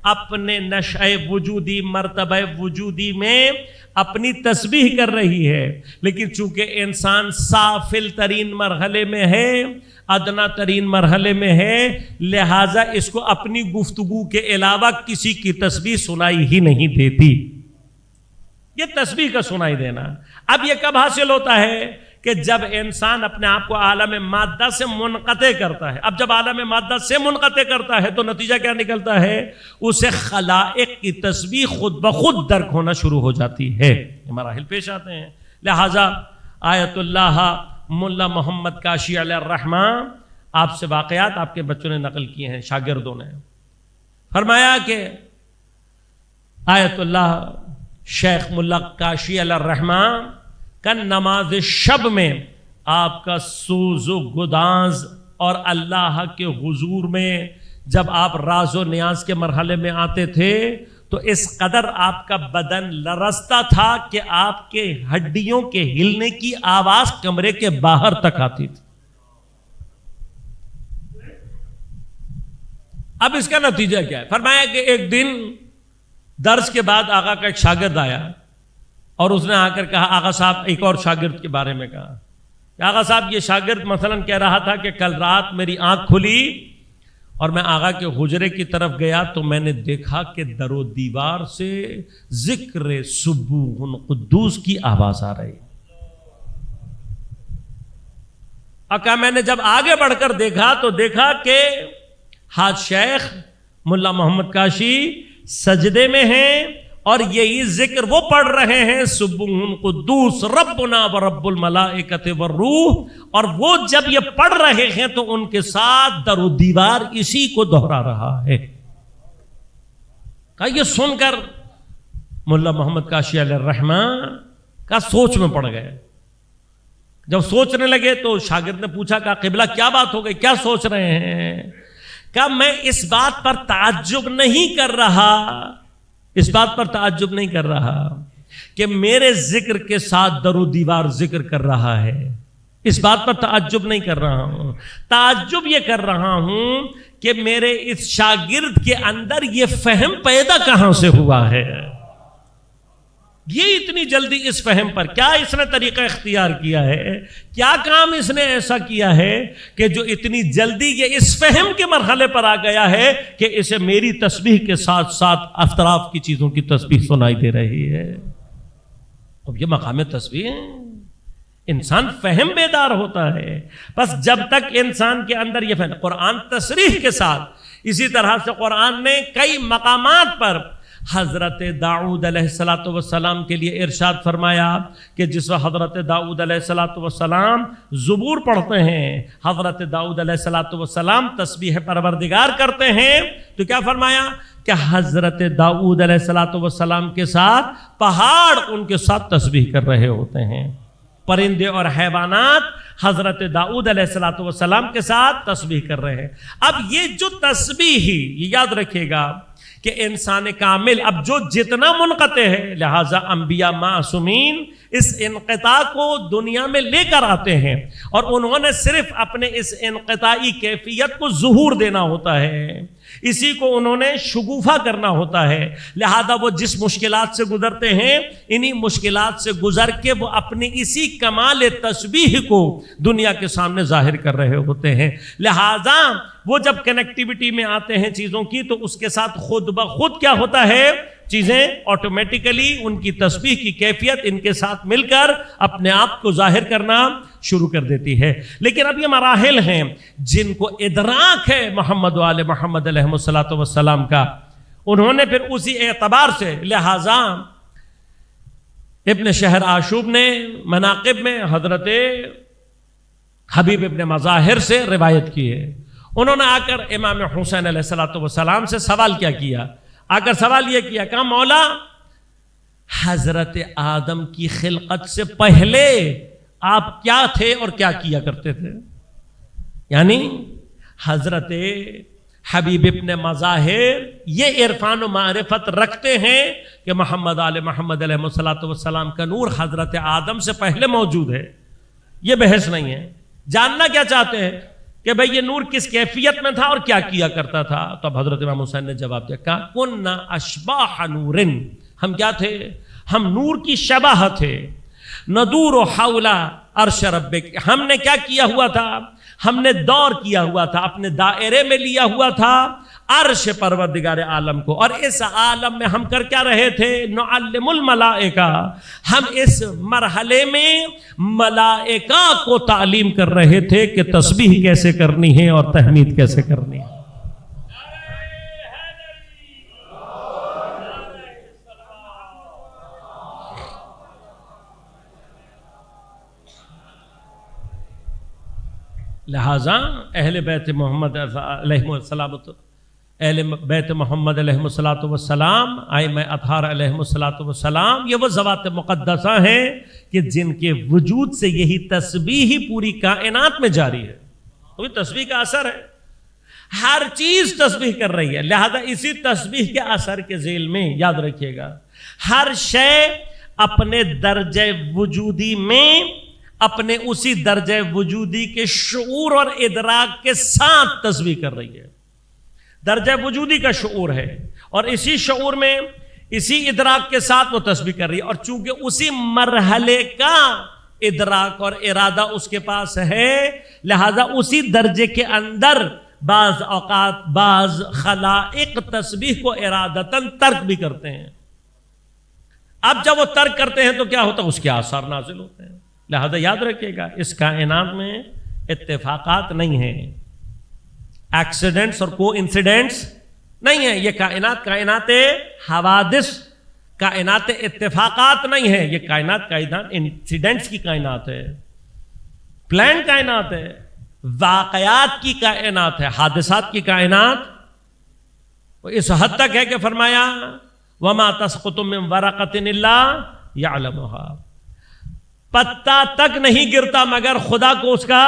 اپنے نشأ وجودی، مرتبہ وجودی میں اپنی تسبیح کر رہی ہے، لیکن چونکہ انسان سافل ترین مرحلے میں ہے، ادنا ترین مرحلے میں ہے، لہٰذا اس کو اپنی گفتگو کے علاوہ کسی کی تسبیح سنائی ہی نہیں دیتی. یہ تسبیح کا سنائی دینا. اب یہ کب حاصل ہوتا ہے؟ کہ جب انسان اپنے آپ کو عالم مادہ سے منقطع کرتا ہے. اب جب عالم مادہ سے منقطع کرتا ہے تو نتیجہ کیا نکلتا ہے؟ اسے خلائق کی تسبیح خود بخود درک ہونا شروع ہو جاتی ہے. یہ مراحل پیش آتے ہیں. لہذا آیت اللہ ملا محمد کاشی علیہ الرحمہ آپ سے واقعات آپ کے بچوں نے نقل کیے ہیں، شاگردوں نے. فرمایا کہ آیت اللہ شیخ ملا کاشی علیہ الرحمن کا نماز شب میں آپ کا سوز و گداز اور اللہ کے حضور میں جب آپ راز و نیاز کے مرحلے میں آتے تھے تو اس قدر آپ کا بدن لرزتا تھا کہ آپ کے ہڈیوں کے ہلنے کی آواز کمرے کے باہر تک آتی تھی. اب اس کا نتیجہ کیا ہے؟ فرمایا کہ ایک دن درس کے بعد آقا کا ایک شاگرد آیا اور اس نے آ کر کہا، آقا صاحب، ایک اور شاگرد کے بارے میں کہا کہ آقا صاحب یہ شاگرد مثلا کہہ رہا تھا کہ کل رات میری آنکھ کھلی اور میں آقا کے حجرے کی طرف گیا تو میں نے دیکھا کہ در و دیوار سے ذکر سبوح قدوس کی آواز آ رہی. آقا میں نے جب آگے بڑھ کر دیکھا تو دیکھا کہ حاج شیخ ملا محمد کاشی سجدے میں ہیں اور یہی ذکر وہ پڑھ رہے ہیں، سبوح قدوس ربنا و رب الملائکۃ والروح، اور وہ جب یہ پڑھ رہے ہیں تو ان کے ساتھ در و دیوار اسی کو دہرا رہا ہے. کہ یہ سن کر ملا محمد کاشی علیہ الرحمن کا سوچ میں پڑ گئے. جب سوچنے لگے تو شاگرد نے پوچھا کہ قبلہ کیا بات ہو گئی، کیا سوچ رہے ہیں؟ کہ میں اس بات پر تعجب نہیں کر رہا، اس بات پر تعجب نہیں کر رہا کہ میرے ذکر کے ساتھ در و دیوار ذکر کر رہا ہے. اس بات پر تعجب نہیں کر رہا ہوں، تعجب یہ کر رہا ہوں کہ میرے اس شاگرد کے اندر یہ فہم پیدا کہاں سے ہوا ہے. یہ اتنی جلدی اس فہم پر کیا اس نے طریقہ اختیار کیا ہے، کیا کام اس نے ایسا کیا ہے کہ جو اتنی جلدی یہ اس فہم کے مرحلے پر آ گیا ہے کہ اسے میری تسبیح کے ساتھ ساتھ اطراف کی چیزوں کی تسبیح سنائی دے رہی ہے. اب یہ مقام تسبیح ہے. انسان فہم بیدار ہوتا ہے. بس جب تک انسان کے اندر یہ فہم، قرآن تصریح کے ساتھ اسی طرح سے قرآن نے کئی مقامات پر حضرت داؤد علیہ السلام کے لیے ارشاد فرمایا کہ جس وقت حضرت داؤد علیہ السلام زبور پڑھتے ہیں، حضرت داؤد علیہ السلام تسبیح پروردگار کرتے ہیں، تو کیا فرمایا کہ حضرت داؤد علیہ السلام کے ساتھ پہاڑ ان کے ساتھ تسبیح کر رہے ہوتے ہیں. پرندے اور حیوانات حضرت داؤد علیہ السلام کے ساتھ تسبیح کر رہے ہیں. اب یہ جو تسبیح ہی، یہ یاد رکھیے گا کہ انسان کامل اب جو جتنا منقطع ہے، لہذا انبیاء معصومین اس انقطاع کو دنیا میں لے کر آتے ہیں اور انہوں نے صرف اپنے اس انقطاعی کیفیت کو ظہور دینا ہوتا ہے، اسی کو انہوں نے شگوفہ کرنا ہوتا ہے. لہذا وہ جس مشکلات سے گزرتے ہیں، انہی مشکلات سے گزر کے وہ اپنی اسی کمال تسبیح کو دنیا کے سامنے ظاہر کر رہے ہوتے ہیں. لہذا وہ جب کنیکٹیوٹی میں آتے ہیں چیزوں کی تو اس کے ساتھ خود بخود کیا ہوتا ہے، چیزیں آٹومیٹیکلی ان کی تسبیح کی کیفیت ان کے ساتھ مل کر اپنے آپ کو ظاہر کرنا شروع کر دیتی ہے. لیکن اب یہ مراحل ہیں جن کو ادراک ہے محمد و آل محمد علیہ السلام کا، انہوں نے پھر اسی اعتبار سے، لہذا ابن شہر آشوب نے مناقب میں حضرت حبیب ابن مظاہر سے روایت کی ہے. انہوں نے آ کر امام حسین علیہ السلام سے سوال کیا کیا، آ کر سوال یہ کیا کہ مولا، حضرت آدم کی خلقت سے پہلے آپ کیا تھے اور کیا کیا کرتے تھے؟ یعنی حضرت حبیب ابن مظاہر یہ عرفان و معرفت رکھتے ہیں کہ محمد آل محمد علیہ السلام کا نور حضرت آدم سے پہلے موجود ہے. یہ بحث نہیں ہے. جاننا کیا چاہتے ہیں کہ بھئی یہ نور کس کیفیت میں تھا اور کیا کیا کرتا تھا؟ تو اب حضرت امام حسین نے جواب دیا، کہا کننا اشباح نور، ہم کیا تھے؟ ہم نور کی شباہ تھے. ندور حول عرش ربک، ہم نے کیا کیا ہوا تھا؟ ہم نے دور کیا ہوا تھا، اپنے دائرے میں لیا ہوا تھا عرش پروردگار عالم کو. اور اس عالم میں ہم کر کیا رہے تھے؟ نعلم الملائکہ، ہم اس مرحلے میں ملائکہ کو تعلیم کر رہے تھے کہ تسبیح کیسے کرنی ہے اور تحمید کیسے کرنی ہے. لہذا اہل بیت محمد علیہ السلام، اہل بیت محمد علیہ السلام، ائمہ اطہار علیہ السلام، یہ وہ ذوات مقدسہ ہیں کہ جن کے وجود سے یہی تسبیح ہی پوری کائنات میں جاری ہے. تو یہ تسبیح کا اثر ہے، ہر چیز تسبیح کر رہی ہے. لہذا اسی تسبیح کے اثر کے ذیل میں یاد رکھیے گا، ہر شے اپنے درجہ وجودی میں اپنے اسی درجہ وجودی کے شعور اور ادراک کے ساتھ تسبیح کر رہی ہے. درجہ وجودی کا شعور ہے اور اسی شعور میں اسی ادراک کے ساتھ وہ تسبیح کر رہی ہے. اور چونکہ اسی مرحلے کا ادراک اور ارادہ اس کے پاس ہے، لہذا اسی درجے کے اندر بعض اوقات بعض خلائق تسبیح کو ارادتاً ترک بھی کرتے ہیں. اب جب وہ ترک کرتے ہیں تو کیا ہوتا ہے؟ اس کے آثار نازل ہوتے ہیں. لہذا یاد رکھیے گا، اس کائنات میں اتفاقات نہیں ہیں، ایکسیڈنٹس اور کو انسیڈنٹس نہیں ہیں. یہ کائنات حوادث، کائنات اتفاقات نہیں ہے. یہ کائنات انسیڈنٹس کی کائنات ہے، پلان کائنات ہے، واقعات کی کائنات ہے، حادثات کی کائنات. اس حد تک ہے کہ فرمایا وَمَا تَسْقُطُ مِن وَرَقَةٍ إِلَّا يَعْلَمُهَا، پتا تک نہیں گرتا مگر خدا کو اس کا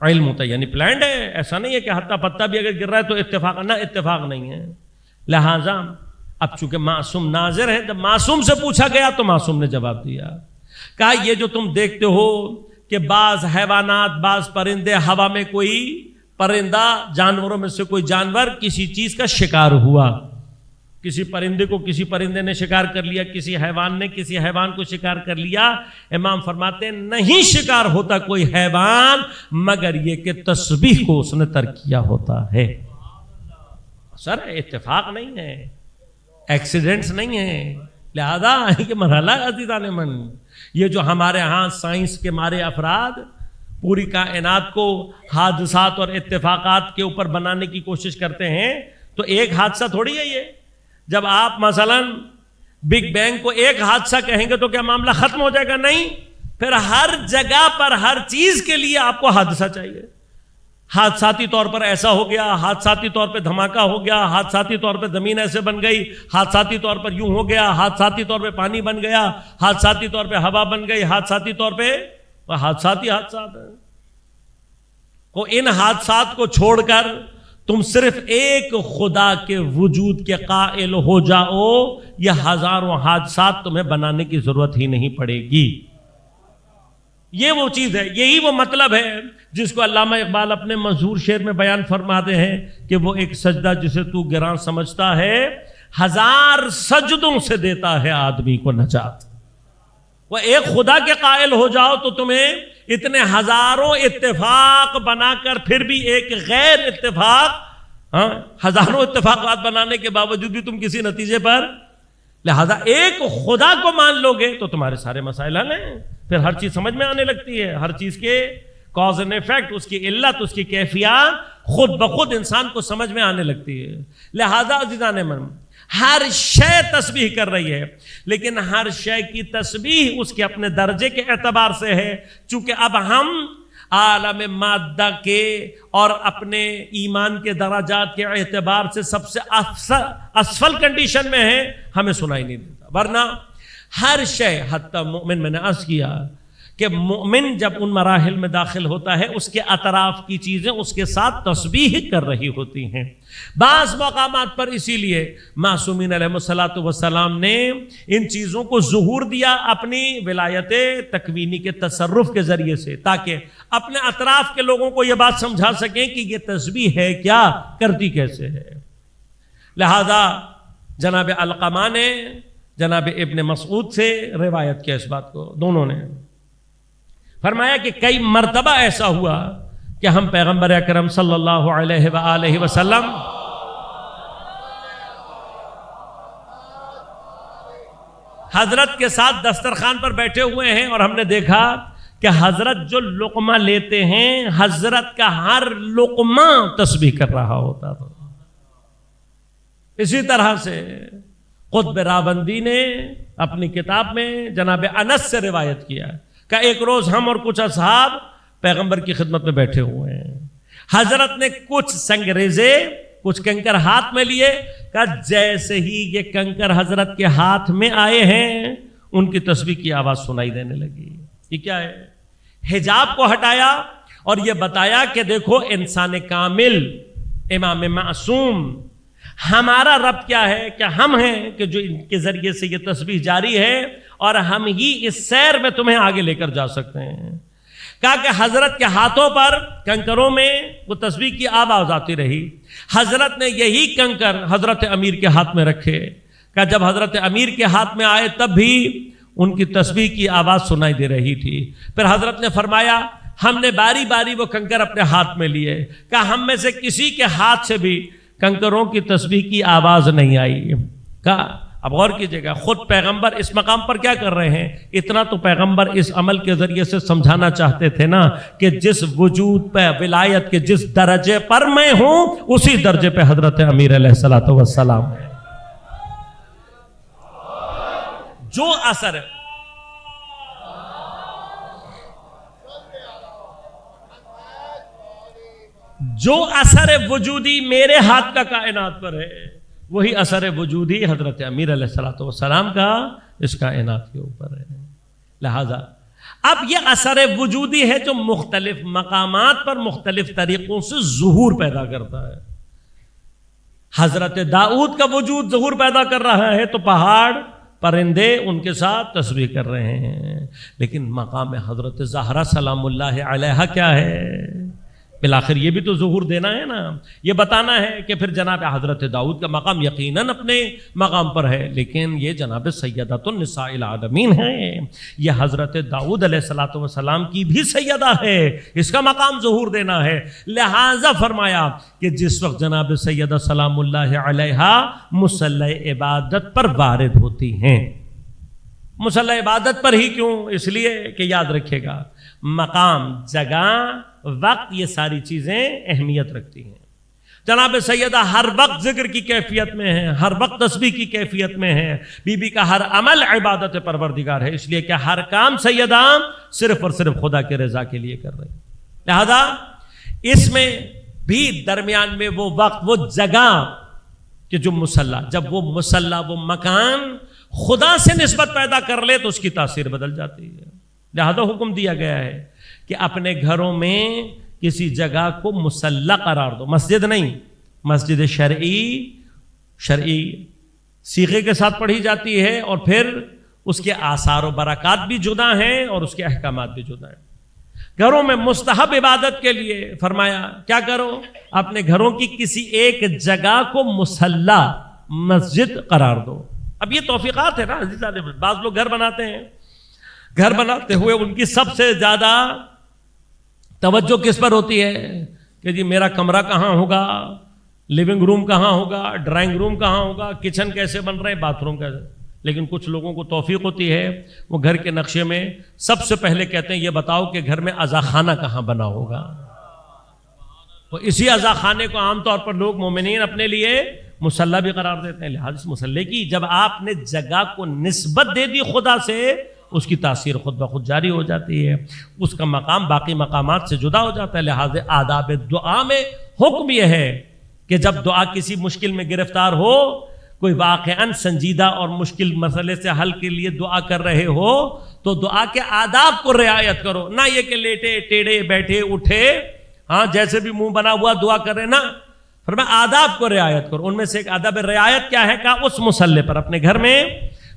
علم ہوتا ہے. یعنی پلانڈ ہے، ایسا نہیں ہے کہ حتیٰ پتا بھی اگر گر رہا ہے تو اتفاق، نہ اتفاق نہیں ہے. لہذا اب چونکہ معصوم ناظر ہے، جب معصوم سے پوچھا گیا تو معصوم نے جواب دیا، کہا یہ جو تم دیکھتے ہو کہ بعض حیوانات، بعض پرندے، ہوا میں کوئی پرندہ، جانوروں میں سے کوئی جانور کسی چیز کا شکار ہوا، کسی پرندے کو کسی پرندے نے شکار کر لیا، کسی حیوان نے کسی حیوان کو شکار کر لیا. امام فرماتے ہیں نہیں شکار ہوتا کوئی حیوان مگر یہ کہ تسبیح کو اس نے ترک کیا ہوتا ہے. سر اتفاق نہیں ہے، ایکسیڈنٹس نہیں ہے. لہذا یہ مرحلہ عزیزان من، یہ جو ہمارے ہاں سائنس کے مارے افراد پوری کائنات کو حادثات اور اتفاقات کے اوپر بنانے کی کوشش کرتے ہیں، تو ایک حادثہ تھوڑی ہے یہ. جب آپ مثلا بگ بینگ کو ایک حادثہ کہیں گے تو کیا معاملہ ختم ہو جائے گا؟ نہیں. پھر ہر جگہ پر ہر چیز کے لیے آپ کو حادثہ چاہیے. حادثاتی طور پر ایسا ہو گیا، حادثاتی طور پہ دھماکہ ہو گیا، حادثاتی طور پہ زمین ایسے بن گئی، حادثاتی طور پر یوں ہو گیا، حادثاتی طور پہ پانی بن گیا، حادثاتی طور پہ ہوا بن گئی، حادثاتی طور پہ حادثاتی حادثات ہیں. کو ان حادثات کو چھوڑ کر تم صرف ایک خدا کے وجود کے قائل ہو جاؤ، یہ ہزاروں حادثات تمہیں بنانے کی ضرورت ہی نہیں پڑے گی. یہ وہ چیز ہے، یہی وہ مطلب ہے جس کو علامہ اقبال اپنے مشہور شعر میں بیان فرماتے ہیں کہ وہ ایک سجدہ جسے تو گراں سمجھتا ہے، ہزار سجدوں سے دیتا ہے آدمی کو نجات. وہ ایک خدا کے قائل ہو جاؤ تو تمہیں اتنے ہزاروں اتفاق بنا کر پھر بھی ایک غیر اتفاق، ہزاروں اتفاقات بنانے کے باوجود بھی تم کسی نتیجے پر، لہذا ایک خدا کو مان لو گے تو تمہارے سارے مسائل حل ہیں. پھر ہر چیز سمجھ میں آنے لگتی ہے، ہر چیز کے کاز اینڈ ایفیکٹ، اس کی علت، اس کی کیفیات خود بخود انسان کو سمجھ میں آنے لگتی ہے. لہذا عزیزان من، ہر شے تسبیح کر رہی ہے، لیکن ہر شے کی تسبیح اس کے اپنے درجے کے اعتبار سے ہے. چونکہ اب ہم عالم مادہ کے اور اپنے ایمان کے درجات کے اعتبار سے سب سے اسفل کنڈیشن میں ہیں، ہمیں سنائی نہیں دیتا. ورنہ ہر شے، حتی مومن، میں نے عرض کیا کہ مومن جب ان مراحل میں داخل ہوتا ہے اس کے اطراف کی چیزیں اس کے ساتھ تسبیح کر رہی ہوتی ہیں. بعض مقامات پر اسی لیے معصومین علیہ السلام نے ان چیزوں کو ظہور دیا اپنی ولایت تکوینی کے تصرف کے ذریعے سے، تاکہ اپنے اطراف کے لوگوں کو یہ بات سمجھا سکیں کہ یہ تسبیح ہے کیا، کرتی کیسے ہے. لہذا جناب علقمہ نے جناب ابن مسعود سے روایت کیا اس بات کو، دونوں نے فرمایا کہ کئی مرتبہ ایسا ہوا کہ ہم پیغمبر اکرم صلی اللہ علیہ وآلہ وسلم حضرت کے ساتھ دسترخوان پر بیٹھے ہوئے ہیں اور ہم نے دیکھا کہ حضرت جو لقمہ لیتے ہیں حضرت کا ہر لقمہ تسبیح کر رہا ہوتا تھا. اسی طرح سے قطب راوندی نے اپنی کتاب میں جناب انس سے روایت کیا کہ ایک روز ہم اور کچھ اصحاب پیغمبر کی خدمت میں بیٹھے ہوئے ہیں. حضرت نے کچھ سنگریزے کچھ کنکر ہاتھ میں لیے کہ جیسے ہی یہ کنکر حضرت کے ہاتھ میں آئے ہیں ان کی تسبیح کی آواز سنائی دینے لگی. یہ کیا ہے؟ حجاب کو ہٹایا اور یہ بتایا کہ دیکھو انسان کامل امام معصوم ہمارا رب کیا ہے کہ ہم ہیں کہ جو ان کے ذریعے سے یہ تسبیح جاری ہے اور ہم ہی اس سیر میں تمہیں آگے لے کر جا سکتے ہیں. کہا کہ حضرت کے ہاتھوں پر کنکروں میں وہ تسبیح کی آواز آتی رہی. حضرت نے یہی کنکر حضرت امیر کے ہاتھ میں رکھے کہ جب حضرت امیر کے ہاتھ میں آئے تب بھی ان کی تسبیح کی آواز سنائی دے رہی تھی. پھر حضرت نے فرمایا ہم نے باری باری وہ کنکر اپنے ہاتھ میں لیے کہ ہم میں سے کسی کے ہاتھ سے بھی کنکروں کی تسبیح کی آواز نہیں آئی. کہا اب غور کیجئے گا خود پیغمبر اس مقام پر کیا کر رہے ہیں. اتنا تو پیغمبر اس عمل کے ذریعے سے سمجھانا چاہتے تھے نا کہ جس وجود پہ ولایت کے جس درجے پر میں ہوں اسی درجے پہ حضرت امیر علیہ الصلوۃ والسلام ہے. جو اثر ہے جو اثر وجودی میرے ہاتھ کا کائنات پر ہے وہی اثر وجودی حضرت امیر علیہ الصلوۃ والسلام کا اس کائنات کے اوپر ہے. لہذا اب یہ اثر وجودی ہے جو مختلف مقامات پر مختلف طریقوں سے ظہور پیدا کرتا ہے. حضرت داؤد کا وجود ظہور پیدا کر رہا ہے تو پہاڑ پرندے ان کے ساتھ تسبیح کر رہے ہیں. لیکن مقام حضرت زہرا سلام اللہ علیہا کیا ہے؟ بالآخر یہ بھی تو ظہور دینا ہے نا. یہ بتانا ہے کہ پھر جناب حضرت داؤد کا مقام یقیناً اپنے مقام پر ہے لیکن یہ جناب سیدۃ النساء العالمین ہے. یہ حضرت داؤد علیہ الصلوۃ والسلام کی بھی سیدہ ہے. اس کا مقام ظہور دینا ہے. لہذا فرمایا کہ جس وقت جناب سیدہ سلام اللہ علیہا مصلی عبادت پر وارد ہوتی ہیں. مصلی عبادت پر ہی کیوں؟ اس لیے کہ یاد رکھے گا مقام جگہ وقت یہ ساری چیزیں اہمیت رکھتی ہیں. جناب سیدہ ہر وقت ذکر کی کیفیت میں ہے ہر وقت تسبیح کی کیفیت میں ہے. بی بی کا ہر عمل عبادت پروردگار ہے اس لیے کہ ہر کام سیدہ صرف اور صرف خدا کے رضا کے لیے کر رہی. لہذا اس میں بھی درمیان میں وہ وقت وہ جگہ کہ جو مصلی جب وہ مصلی وہ مکان خدا سے نسبت پیدا کر لے تو اس کی تاثیر بدل جاتی ہے. لہذا حکم دیا گیا ہے کہ اپنے گھروں میں کسی جگہ کو مصلی قرار دو. مسجد نہیں، مسجد شرعی صیغے کے ساتھ پڑھی جاتی ہے اور پھر اس کے آثار و برکات بھی جدا ہیں اور اس کے احکامات بھی جدا ہیں. گھروں میں مستحب عبادت کے لیے فرمایا کیا کرو؟ اپنے گھروں کی کسی ایک جگہ کو مصلی مسجد قرار دو. اب یہ توفیقات ہے نا عزیزان. بعض لوگ گھر بناتے ہیں، گھر بناتے ہوئے ان کی سب سے زیادہ توجہ کس پر ہوتی ہے کہ جی میرا کمرہ کہاں ہوگا، لیونگ روم کہاں ہوگا، ڈرائنگ روم کہاں ہوگا، کچن کیسے بن رہے ہیں، باتھ روم کیسے. لیکن کچھ لوگوں کو توفیق ہوتی ہے وہ گھر کے نقشے میں سب سے پہلے کہتے ہیں یہ بتاؤ کہ گھر میں عزا خانہ کہاں بنا ہوگا. تو اسی عزا خانے کو عام طور پر لوگ مومنین اپنے لیے مصلی بھی قرار دیتے ہیں. لہٰذا اس مصلی کی جب آپ نے جگہ کو نسبت دے دی خدا سے اس کی تاثیر خود بخود جاری ہو جاتی ہے. اس کا مقام باقی مقامات سے جدا ہو جاتا ہے. لہٰذا آداب دعا میں حکم یہ ہے کہ جب دعا کسی مشکل میں گرفتار ہو، کوئی واقعاً سنجیدہ اور مشکل مسئلے سے حل کے لیے دعا کر رہے ہو تو دعا کے آداب کو رعایت کرو. نہ یہ کہ لیٹے ٹیڑے بیٹھے اٹھے جیسے بھی منہ بنا ہوا دعا کر رہے نا. فرمایا آداب کو رعایت کرو. ان میں سے ایک آداب رعایت کیا ہے؟ کہ اس مصلی پر اپنے گھر میں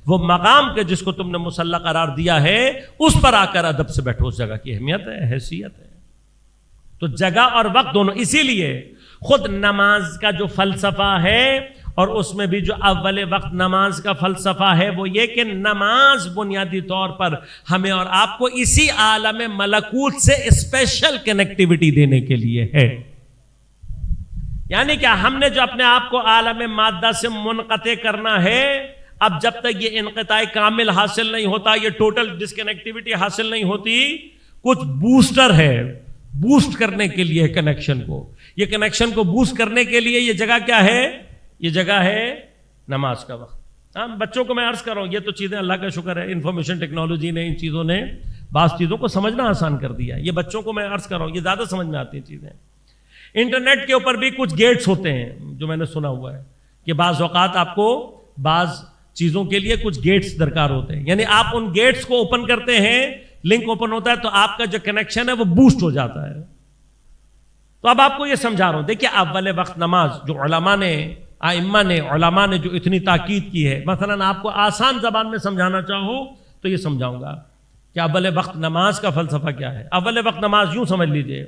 وہ مقام کے جس کو تم نے مصلی قرار دیا ہے اس پر آ کر ادب سے بیٹھو. اس جگہ کی اہمیت ہے، حیثیت ہے. تو جگہ اور وقت دونوں. اسی لیے خود نماز کا جو فلسفہ ہے اور اس میں بھی جو اول وقت نماز کا فلسفہ ہے وہ یہ کہ نماز بنیادی طور پر ہمیں اور آپ کو اسی عالم ملکوت سے اسپیشل کنیکٹیوٹی دینے کے لیے ہے. یعنی کہ ہم نے جو اپنے آپ کو عالم مادہ سے منقطع کرنا ہے اب جب تک یہ انقطاع کامل حاصل نہیں ہوتا، یہ ٹوٹل ڈسکنیکٹیوٹی حاصل نہیں ہوتی، کچھ بوسٹر ہے بوسٹ کرنے کے لیے کنیکشن کو. یہ کنیکشن کو بوسٹ کرنے کے لیے یہ جگہ کیا ہے؟ یہ جگہ ہے نماز کا وقت. بچوں کو میں عرض کر رہا ہوں، یہ تو چیزیں اللہ کا شکر ہے انفارمیشن ٹیکنالوجی نے ان چیزوں نے بعض چیزوں کو سمجھنا آسان کر دیا. یہ بچوں کو میں عرض کر رہا ہوں، یہ زیادہ سمجھ میں آتی ہیں چیزیں. انٹرنیٹ کے اوپر بھی کچھ گیٹس ہوتے ہیں جو میں نے سنا ہوا ہے کہ بعض اوقات آپ کو بعض چیزوں کے لیے کچھ گیٹس درکار ہوتے ہیں، یعنی آپ ان گیٹس کو اوپن کرتے ہیں، لنک اوپن ہوتا ہے تو آپ کا جو کنیکشن ہے وہ بوسٹ ہو جاتا ہے. تو اب آپ کو یہ سمجھا رہا ہوں، دیکھیں اول وقت نماز جو علماء نے علماء نے جو اتنی تاکید کی ہے، مثلا آپ کو آسان زبان میں سمجھانا چاہوں تو یہ سمجھاؤں گا کہ اول وقت نماز کا فلسفہ کیا ہے. اول وقت نماز یوں سمجھ لیجئے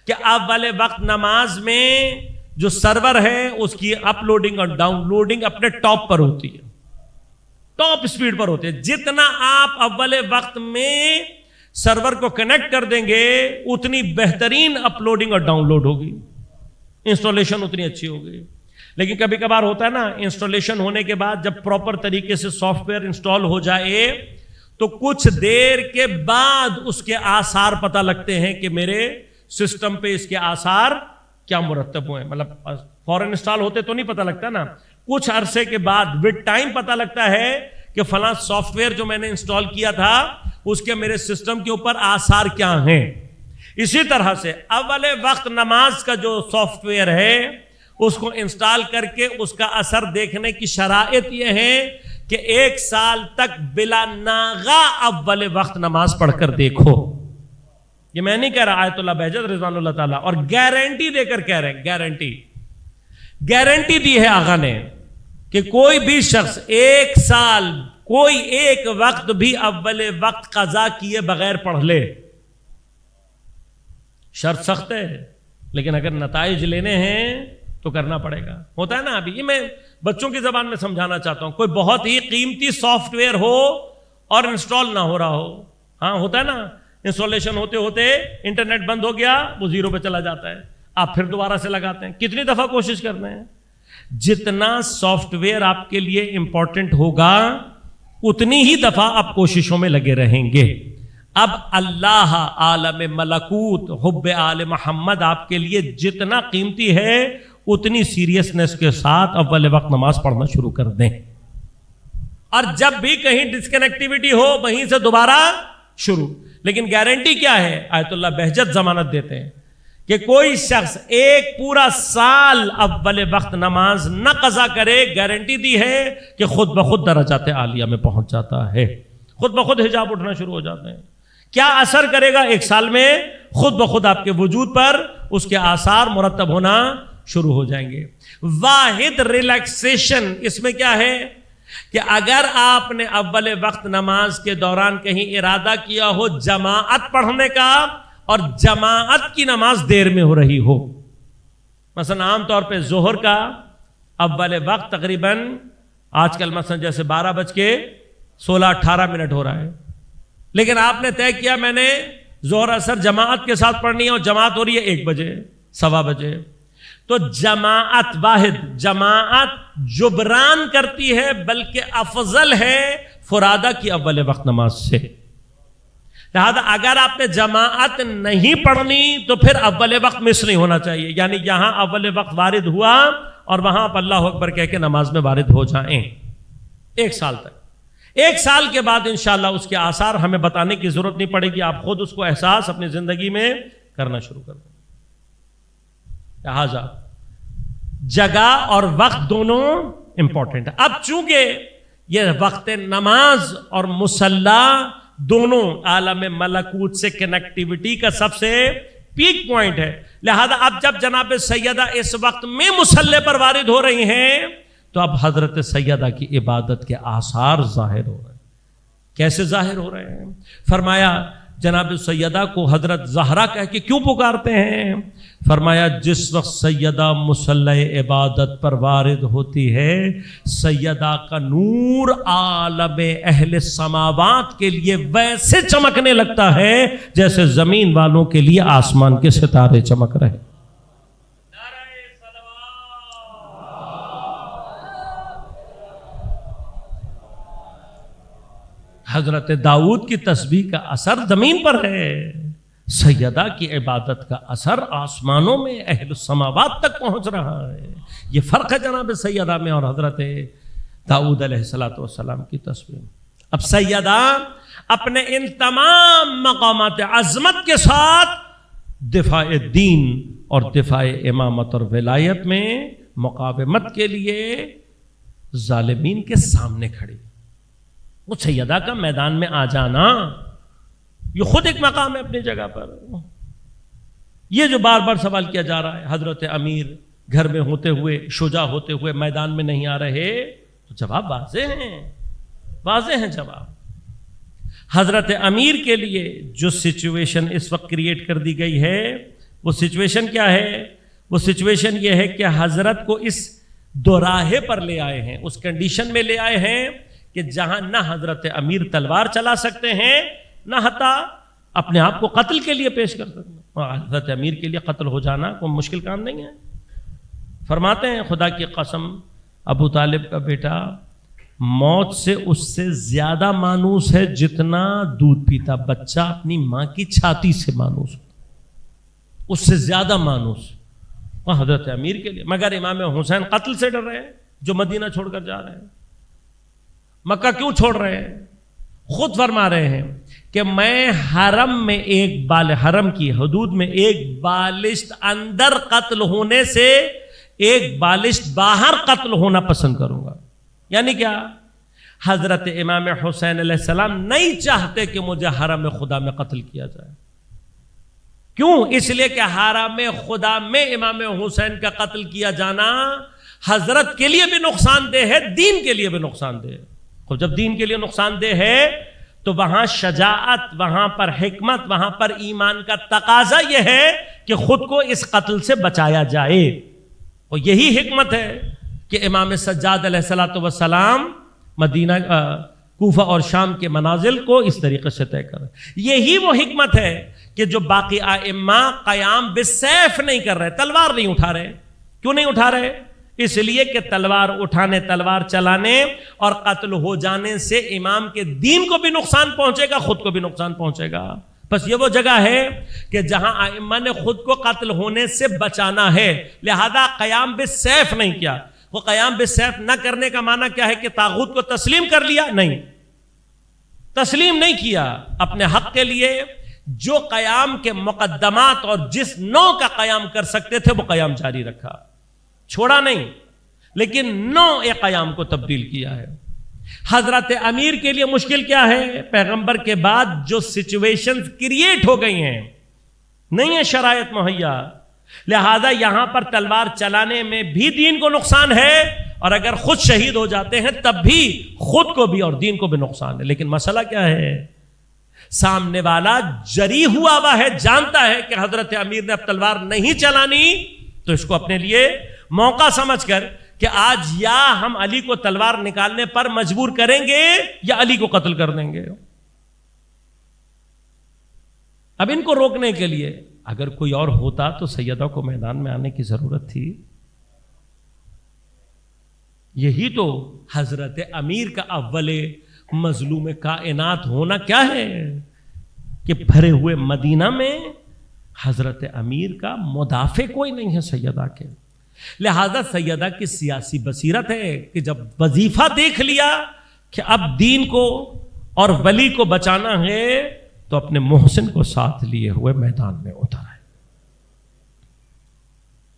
کہ اول وقت نماز میں جو سرور ہے اس کی اپ لوڈنگ اور ڈاؤن لوڈنگ اپنے ٹاپ پر ہوتی ہے، ٹاپ سپیڈ پر ہوتی ہے. جتنا آپ اول وقت میں سرور کو کنیکٹ کر دیں گے اتنی بہترین اپ لوڈنگ اور ڈاؤن لوڈ ہوگی، انسٹالیشن اتنی اچھی ہوگی. لیکن کبھی کبھار ہوتا ہے نا، انسٹالیشن ہونے کے بعد جب پراپر طریقے سے سافٹ ویئر انسٹال ہو جائے تو کچھ دیر کے بعد اس کے آثار پتہ لگتے ہیں کہ میرے سسٹم پہ اس کے آثار کیا مرتب ہوئے ہیں. مطلب فوراً انسٹال ہوتے تو نہیں پتہ لگتا نا، کچھ عرصے کے بعد ود ٹائم پتہ لگتا ہے کہ فلاں سافٹ ویئر جو میں نے انسٹال کیا تھا اس کے میرے سسٹم کے اوپر آثار کیا ہیں. اسی طرح سے اول وقت نماز کا جو سافٹ ویئر ہے اس کو انسٹال کر کے اس کا اثر دیکھنے کی شرائط یہ ہے کہ 1 سال تک بلا ناغہ اول وقت نماز پڑھ کر دیکھو. یہ میں نہیں کہہ رہا، آیت اللہ بہجت رضوان اللہ تعالیٰ اور گارنٹی دے کر کہہ رہے ہیں، گارنٹی دی ہے آقا نے کہ کوئی بھی شخص 1 سال کوئی ایک وقت بھی اول وقت قضا کیے بغیر پڑھ لے. شرط سخت ہے لیکن اگر نتائج لینے ہیں تو کرنا پڑے گا. ہوتا ہے نا، ابھی یہ میں بچوں کی زبان میں سمجھانا چاہتا ہوں، کوئی بہت ہی قیمتی سافٹ ویئر ہو اور انسٹال نہ ہو رہا ہو. ہاں ہوتا ہے نا، انسٹالیشن ہوتے ہوتے انٹرنیٹ بند ہو گیا، وہ 0 پہ چلا جاتا ہے، آپ پھر دوبارہ سے لگاتے ہیں. کتنی دفعہ کوشش کرتے ہیں؟ جتنا سافٹ ویئر آپ کے لیے امپورٹنٹ ہوگا اتنی ہی دفعہ آپ کوششوں میں لگے رہیں گے. اب اللہ عالم ملکوت حب آل محمد آپ کے لیے جتنا قیمتی ہے اتنی سیریسنس کے ساتھ اول وقت نماز پڑھنا شروع کر دیں، اور جب بھی کہیں ڈسکنیکٹیوٹی ہو وہیں سے دوبارہ شروع. لیکن گارنٹی کیا ہے؟ آیت اللہ بہجت ضمانت دیتے ہیں کہ کوئی شخص 1 پورا سال اول وقت نماز نہ قضا کرے، گارنٹی دی ہے کہ خود بخود درجات عالیہ میں پہنچ جاتا ہے، خود بخود حجاب اٹھنا شروع ہو جاتے ہیں. کیا اثر کرے گا 1 سال میں؟ خود بخود آپ کے وجود پر اس کے آثار مرتب ہونا شروع ہو جائیں گے. واحد ریلیکسیشن اس میں کیا ہے کہ اگر آپ نے اول وقت نماز کے دوران کہیں ارادہ کیا ہو جماعت پڑھنے کا اور جماعت کی نماز دیر میں ہو رہی ہو، مثلا عام طور پہ ظہر کا اول وقت تقریباً آج کل مثلا جیسے 12:16-18 ہو رہا ہے، لیکن آپ نے طے کیا میں نے ظہر اثر جماعت کے ساتھ پڑھنی ہے اور جماعت ہو رہی ہے 1 بجے 1:15 بجے، تو جماعت واحد جماعت جبران کرتی ہے بلکہ افضل ہے فرادہ کی اول وقت نماز سے. لہذا اگر آپ نے جماعت نہیں پڑھنی تو پھر اول وقت مس نہیں ہونا چاہیے، یعنی یہاں اول وقت وارد ہوا اور وہاں آپ اللہ اکبر کہہ کے نماز میں وارد ہو جائیں 1 سال تک. 1 سال کے بعد انشاءاللہ اس کے آثار ہمیں بتانے کی ضرورت نہیں پڑے گی، آپ خود اس کو احساس اپنی زندگی میں کرنا شروع کر دیں. لہذا جگہ اور وقت دونوں امپورٹنٹ ہے. اب چونکہ یہ وقت نماز اور مصلی دونوں عالم ملکوت سے کنیکٹیوٹی کا سب سے پیک پوائنٹ ہے، لہذا اب جب جناب سیدہ اس وقت میں مصلی پر وارد ہو رہی ہیں تو اب حضرت سیدہ کی عبادت کے آثار ظاہر ہو رہے ہیں. کیسے ظاہر ہو رہے ہیں؟ فرمایا جناب سیدہ کو حضرت زہرا کہہ کے کیوں پکارتے ہیں؟ فرمایا جس وقت سیدہ مصلی عبادت پر وارد ہوتی ہے سیدہ کا نور عالم اہل سماوات کے لیے ویسے چمکنے لگتا ہے جیسے زمین والوں کے لیے آسمان کے ستارے چمک رہے. حضرت داؤد کی تسبیح کا اثر زمین پر ہے، سیدہ کی عبادت کا اثر آسمانوں میں اہل السماوات تک پہنچ رہا ہے۔ یہ فرق ہے جناب سیدہ میں اور حضرت داؤد علیہ السلام کی تسبیح۔ اب سیدہ اپنے ان تمام مقامات عظمت کے ساتھ دفاع دین اور دفاع امامت اور ولایت میں مقاومت کے لیے ظالمین کے سامنے کھڑی۔ وہ سیدہ کا میدان میں آ جانا یہ خود ایک مقام ہے اپنی جگہ پر۔ یہ جو بار بار سوال کیا جا رہا ہے حضرت امیر گھر میں ہوتے ہوئے، شجاع ہوتے ہوئے میدان میں نہیں آ رہے، تو جواب واضح ہیں جواب۔ حضرت امیر کے لیے جو سچویشن اس وقت کریٹ کر دی گئی ہے، وہ سچویشن کیا ہے؟ وہ سچویشن یہ ہے کہ حضرت کو اس دوراہے پر لے آئے ہیں، اس کنڈیشن میں لے آئے ہیں کہ جہاں نہ حضرت امیر تلوار چلا سکتے ہیں، نہ حتیٰ اپنے آپ کو قتل کے لیے پیش کر سکتے ہیں۔ حضرت امیر کے لیے قتل ہو جانا کوئی مشکل کام نہیں ہے۔ فرماتے ہیں خدا کی قسم ابو طالب کا بیٹا موت سے اس سے زیادہ مانوس ہے جتنا دودھ پیتا بچہ اپنی ماں کی چھاتی سے مانوس ہوتا، اس سے زیادہ مانوس حضرت امیر کے لیے۔ مگر امام حسین قتل سے ڈر رہے ہیں جو مدینہ چھوڑ کر جا رہے ہیں۔ مکہ کیوں چھوڑ رہے ہیں؟ خود فرما رہے ہیں کہ میں حرم میں حرم کی حدود میں ایک بالشت اندر قتل ہونے سے ایک بالشت باہر قتل ہونا پسند کروں گا۔ یعنی کیا؟ حضرت امام حسین علیہ السلام نہیں چاہتے کہ مجھے حرم خدا میں قتل کیا جائے۔ کیوں؟ اس لیے کہ حرم خدا میں امام حسین کا قتل کیا جانا حضرت کے لیے بھی نقصان دہ ہے، دین کے لیے بھی نقصان دہ ہے۔ خب جب دین کے لیے نقصان دہ ہے تو وہاں شجاعت، وہاں پر حکمت، وہاں پر ایمان کا تقاضا یہ ہے کہ خود کو اس قتل سے بچایا جائے۔ اور یہی حکمت ہے کہ امام سجاد علیہ السلام مدینہ کوفہ اور شام کے منازل کو اس طریقے سے طے کرے۔ یہی وہ حکمت ہے کہ جو باقی ائمہ قیام بالسیف نہیں کر رہے، تلوار نہیں اٹھا رہے۔ کیوں نہیں اٹھا رہے؟ اس لیے کہ تلوار اٹھانے، تلوار چلانے اور قتل ہو جانے سے امام کے دین کو بھی نقصان پہنچے گا، خود کو بھی نقصان پہنچے گا۔ بس یہ وہ جگہ ہے کہ جہاں ائمہ نے خود کو قتل ہونے سے بچانا ہے، لہذا قیام بالسیف نہیں کیا۔ وہ قیام بالسیف نہ کرنے کا معنی کیا ہے کہ طاغوت کو تسلیم کر لیا؟ نہیں، تسلیم نہیں کیا۔ اپنے حق کے لیے جو قیام کے مقدمات اور جس نوع کا قیام کر سکتے تھے وہ قیام جاری رکھا، چھوڑا نہیں، لیکن نوع قیام کو تبدیل کیا ہے۔ حضرت امیر کے لیے مشکل کیا ہے؟ پیغمبر کے بعد جو سچویشنز کریٹ ہو گئی ہیں، نہیں ہے شرائط مہیا، لہذا یہاں پر تلوار چلانے میں بھی دین کو نقصان ہے، اور اگر خود شہید ہو جاتے ہیں تب بھی خود کو بھی اور دین کو بھی نقصان ہے۔ لیکن مسئلہ کیا ہے؟ سامنے والا جری ہوا ہے، جانتا ہے کہ حضرت امیر نے اب تلوار نہیں چلانی، تو اس کو اپنے لیے موقع سمجھ کر کہ آج یا ہم علی کو تلوار نکالنے پر مجبور کریں گے یا علی کو قتل کر دیں گے۔ اب ان کو روکنے کے لیے اگر کوئی اور ہوتا تو سیدہ کو میدان میں آنے کی ضرورت تھی۔ یہی تو حضرت امیر کا اول مظلوم کائنات ہونا کیا ہے کہ بھرے ہوئے مدینہ میں حضرت امیر کا مدافع کوئی نہیں ہے سیدہ کے۔ لہذا سیدہ کی سیاسی بصیرت ہے کہ جب وظیفہ دیکھ لیا کہ اب دین کو اور ولی کو بچانا ہے تو اپنے محسن کو ساتھ لیے ہوئے میدان میں اترا ہے۔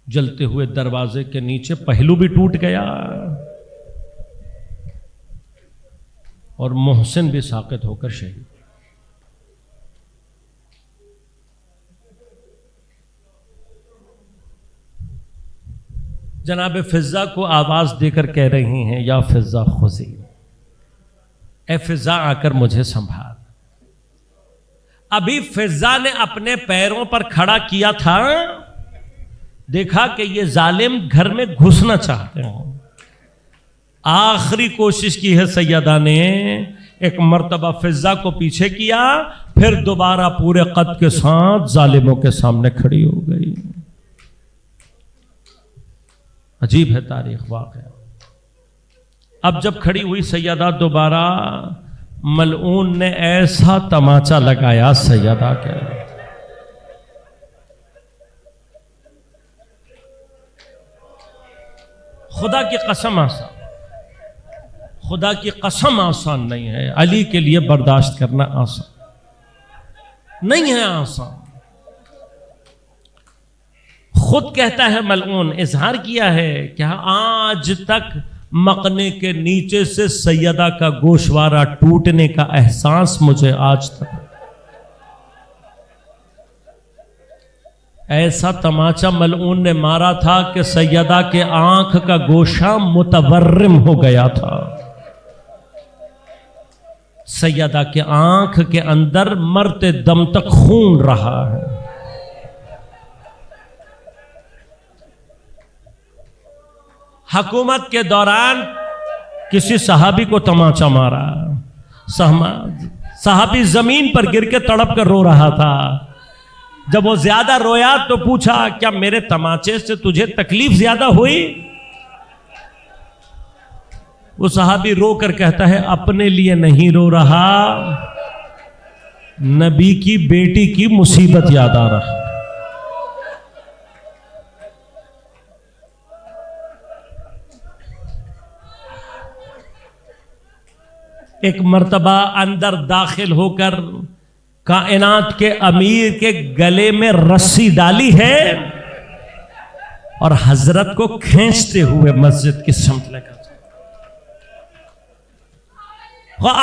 جلتے ہوئے دروازے کے نیچے پہلو بھی ٹوٹ گیا اور محسن بھی ساقط ہو کر شہید۔ جناب فضا کو آواز دے کر کہہ رہی ہیں یا فضا خذی، اے فضا آ کر مجھے سنبھال۔ ابھی فضا نے اپنے پیروں پر کھڑا کیا تھا، دیکھا کہ یہ ظالم گھر میں گھسنا چاہتے ہیں، آخری کوشش کی ہے سیدہ نے، ایک مرتبہ فضا کو پیچھے کیا، پھر دوبارہ پورے قد کے ساتھ ظالموں کے سامنے کھڑی ہو گئی۔ عجیب ہے تاریخ واقعہ۔ اب جب کھڑی ہوئی سیدہ دوبارہ ملعون نے ایسا تماچا لگایا سیدہ کے، خدا کی قسم آسان، خدا کی قسم آسان نہیں ہے، علی کے لیے برداشت کرنا آسان نہیں ہے، آسان۔ خود کہتا ہے ملعون، اظہار کیا ہے کہ آج تک مقنے کے نیچے سے سیدہ کا گوشوارہ ٹوٹنے کا احساس مجھے آج تک، ایسا تماچا ملعون نے مارا تھا کہ سیدہ کے آنکھ کا گوشہ متورم ہو گیا تھا، سیدہ کے آنکھ کے اندر مرتے دم تک خون رہا ہے۔ حکومت کے دوران کسی صحابی کو تماچا مارا، صحابی زمین پر گر کے تڑپ کر رو رہا تھا، جب وہ زیادہ رویا تو پوچھا کیا میرے تماچے سے تجھے تکلیف زیادہ ہوئی؟ وہ صحابی رو کر کہتا ہے اپنے لیے نہیں رو رہا، نبی کی بیٹی کی مصیبت یاد آ رہا۔ ایک مرتبہ اندر داخل ہو کر کائنات کے امیر کے گلے میں رسی ڈالی ہے اور حضرت کو کھینچتے ہوئے مسجد کی سمت لے گا۔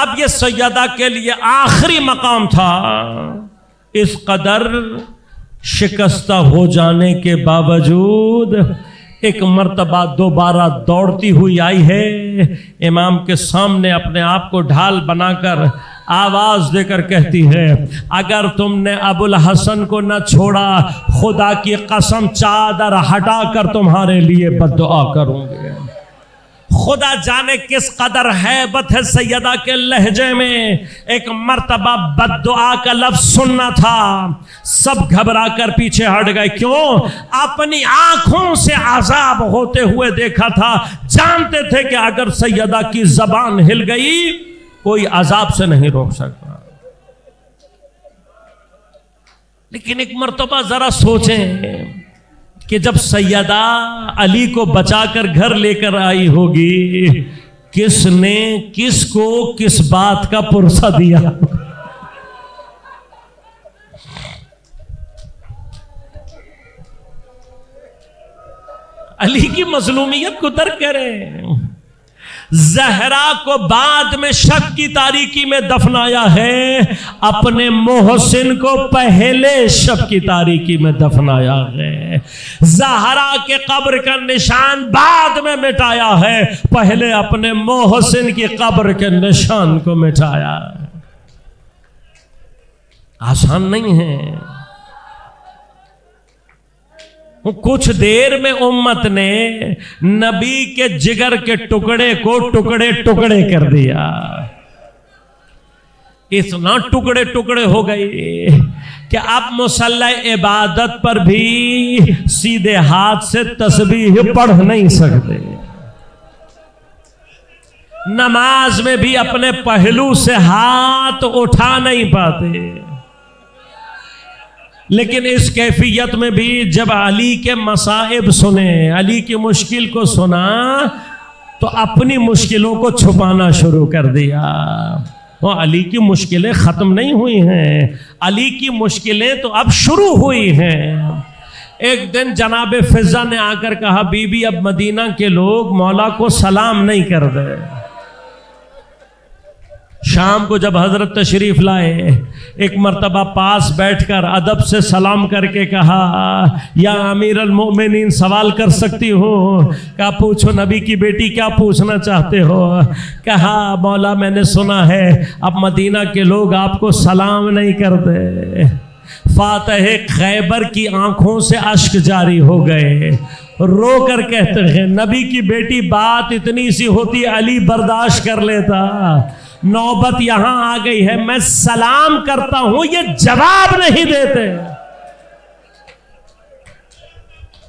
اب یہ سیدہ کے لیے آخری مقام تھا، اس قدر شکستہ ہو جانے کے باوجود ایک مرتبہ دوبارہ دوڑتی ہوئی آئی ہے، امام کے سامنے اپنے آپ کو ڈھال بنا کر آواز دے کر کہتی ہے اگر تم نے ابو الحسن کو نہ چھوڑا خدا کی قسم چادر ہٹا کر تمہارے لیے بد دعا کروں گے۔ خدا جانے کس قدر ہیبت ہے سیدہ کے لہجے میں، ایک مرتبہ بد دعا کا لفظ سننا تھا، سب گھبرا کر پیچھے ہٹ گئے۔ کیوں؟ اپنی آنکھوں سے عذاب ہوتے ہوئے دیکھا تھا، جانتے تھے کہ اگر سیدہ کی زبان ہل گئی کوئی عذاب سے نہیں روک سکتا۔ لیکن ایک مرتبہ ذرا سوچیں کہ جب سیدہ علی کو بچا کر گھر لے کر آئی ہوگی، کس نے کس کو کس بات کا پرسہ دیا؟ علی کی مظلومیت کو درک کریں۔ زہرا کو بعد میں شک کی تاریکی میں دفنایا ہے، اپنے محسن کو پہلے شب کی تاریکی میں دفنایا ہے۔ زہرا کے قبر کا نشان بعد میں مٹایا ہے، پہلے اپنے محسن کی قبر کے نشان کو مٹایا۔ آسان نہیں ہے۔ کچھ دیر میں امت نے نبی کے جگر کے ٹکڑے کو ٹکڑے ٹکڑے کر دیا، اتنا ٹکڑے ٹکڑے ہو گئے کہ اب مصلی عبادت پر بھی سیدھے ہاتھ سے تسبیح پڑھ نہیں سکتے، نماز میں بھی اپنے پہلو سے ہاتھ اٹھا نہیں پاتے۔ لیکن اس کیفیت میں بھی جب علی کے مصائب سنے، علی کی مشکل کو سنا تو اپنی مشکلوں کو چھپانا شروع کر دیا۔ وہ علی کی مشکلیں ختم نہیں ہوئی ہیں، علی کی مشکلیں تو اب شروع ہوئی ہیں۔ ایک دن جناب فضہ نے آ کر کہا بی بی اب مدینہ کے لوگ مولا کو سلام نہیں کرتے۔ شام کو جب حضرت تشریف لائے، ایک مرتبہ پاس بیٹھ کر ادب سے سلام کر کے کہا یا امیر المؤمنین سوال کر سکتی ہو؟ کہا پوچھو نبی کی بیٹی کیا پوچھنا چاہتے ہو؟ کہا مولا میں نے سنا ہے اب مدینہ کے لوگ آپ کو سلام نہیں کرتے۔ فاتح خیبر کی آنکھوں سے اشک جاری ہو گئے، رو کر کہتے ہیں نبی کی بیٹی بات اتنی سی ہوتی علی برداشت کر لیتا، نوبت یہاں آ گئی ہے میں سلام کرتا ہوں یہ جواب نہیں دیتے۔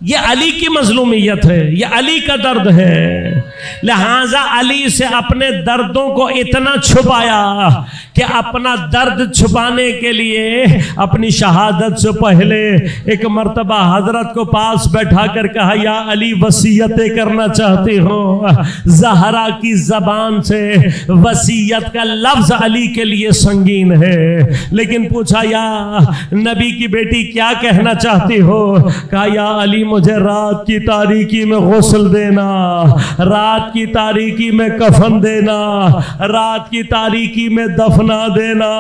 یہ علی کی مظلومیت ہے، یہ علی کا درد ہے۔ لہذا علی سے اپنے دردوں کو اتنا چھپایا کہ اپنا درد چھپانے کے لیے اپنی شہادت سے پہلے ایک مرتبہ حضرت کو پاس بیٹھا کر کہا یا علی وصیتیں کرنا چاہتی ہوں. زہرا کی زبان سے وصیت کا لفظ علی کے لیے سنگین ہے، لیکن پوچھا یا نبی کی بیٹی کیا کہنا چاہتی ہو؟ کہا یا علی مجھے رات کی تاریکی میں غسل دینا، رات کی تاریکی میں کفن دینا، رات کی تاریکی میں دفنا دینا.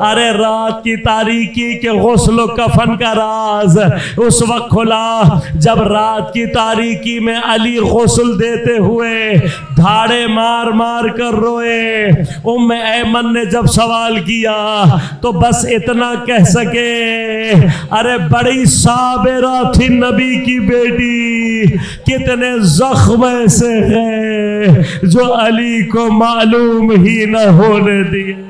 ارے رات کی تاریکی کے غسل و کفن کا راز اس وقت کھلا جب رات کی تاریکی میں علی غسل دیتے ہوئے دھاڑے مار مار کر روئے. ام ایمن نے جب سوال کیا تو بس اتنا کہہ سکے ارے بڑی صابرہ تھی نبی کی بیٹی، کتنے زخم ایسے ہیں جو علی کو معلوم ہی نہ ہونے دیے.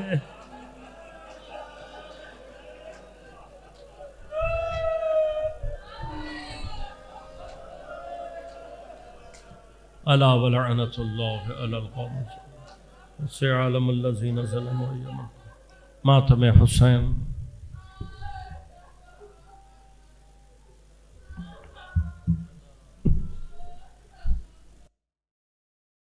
الا ولعنت اللہ علی القوم سے عالم الذین ظلموا. ماتم حسین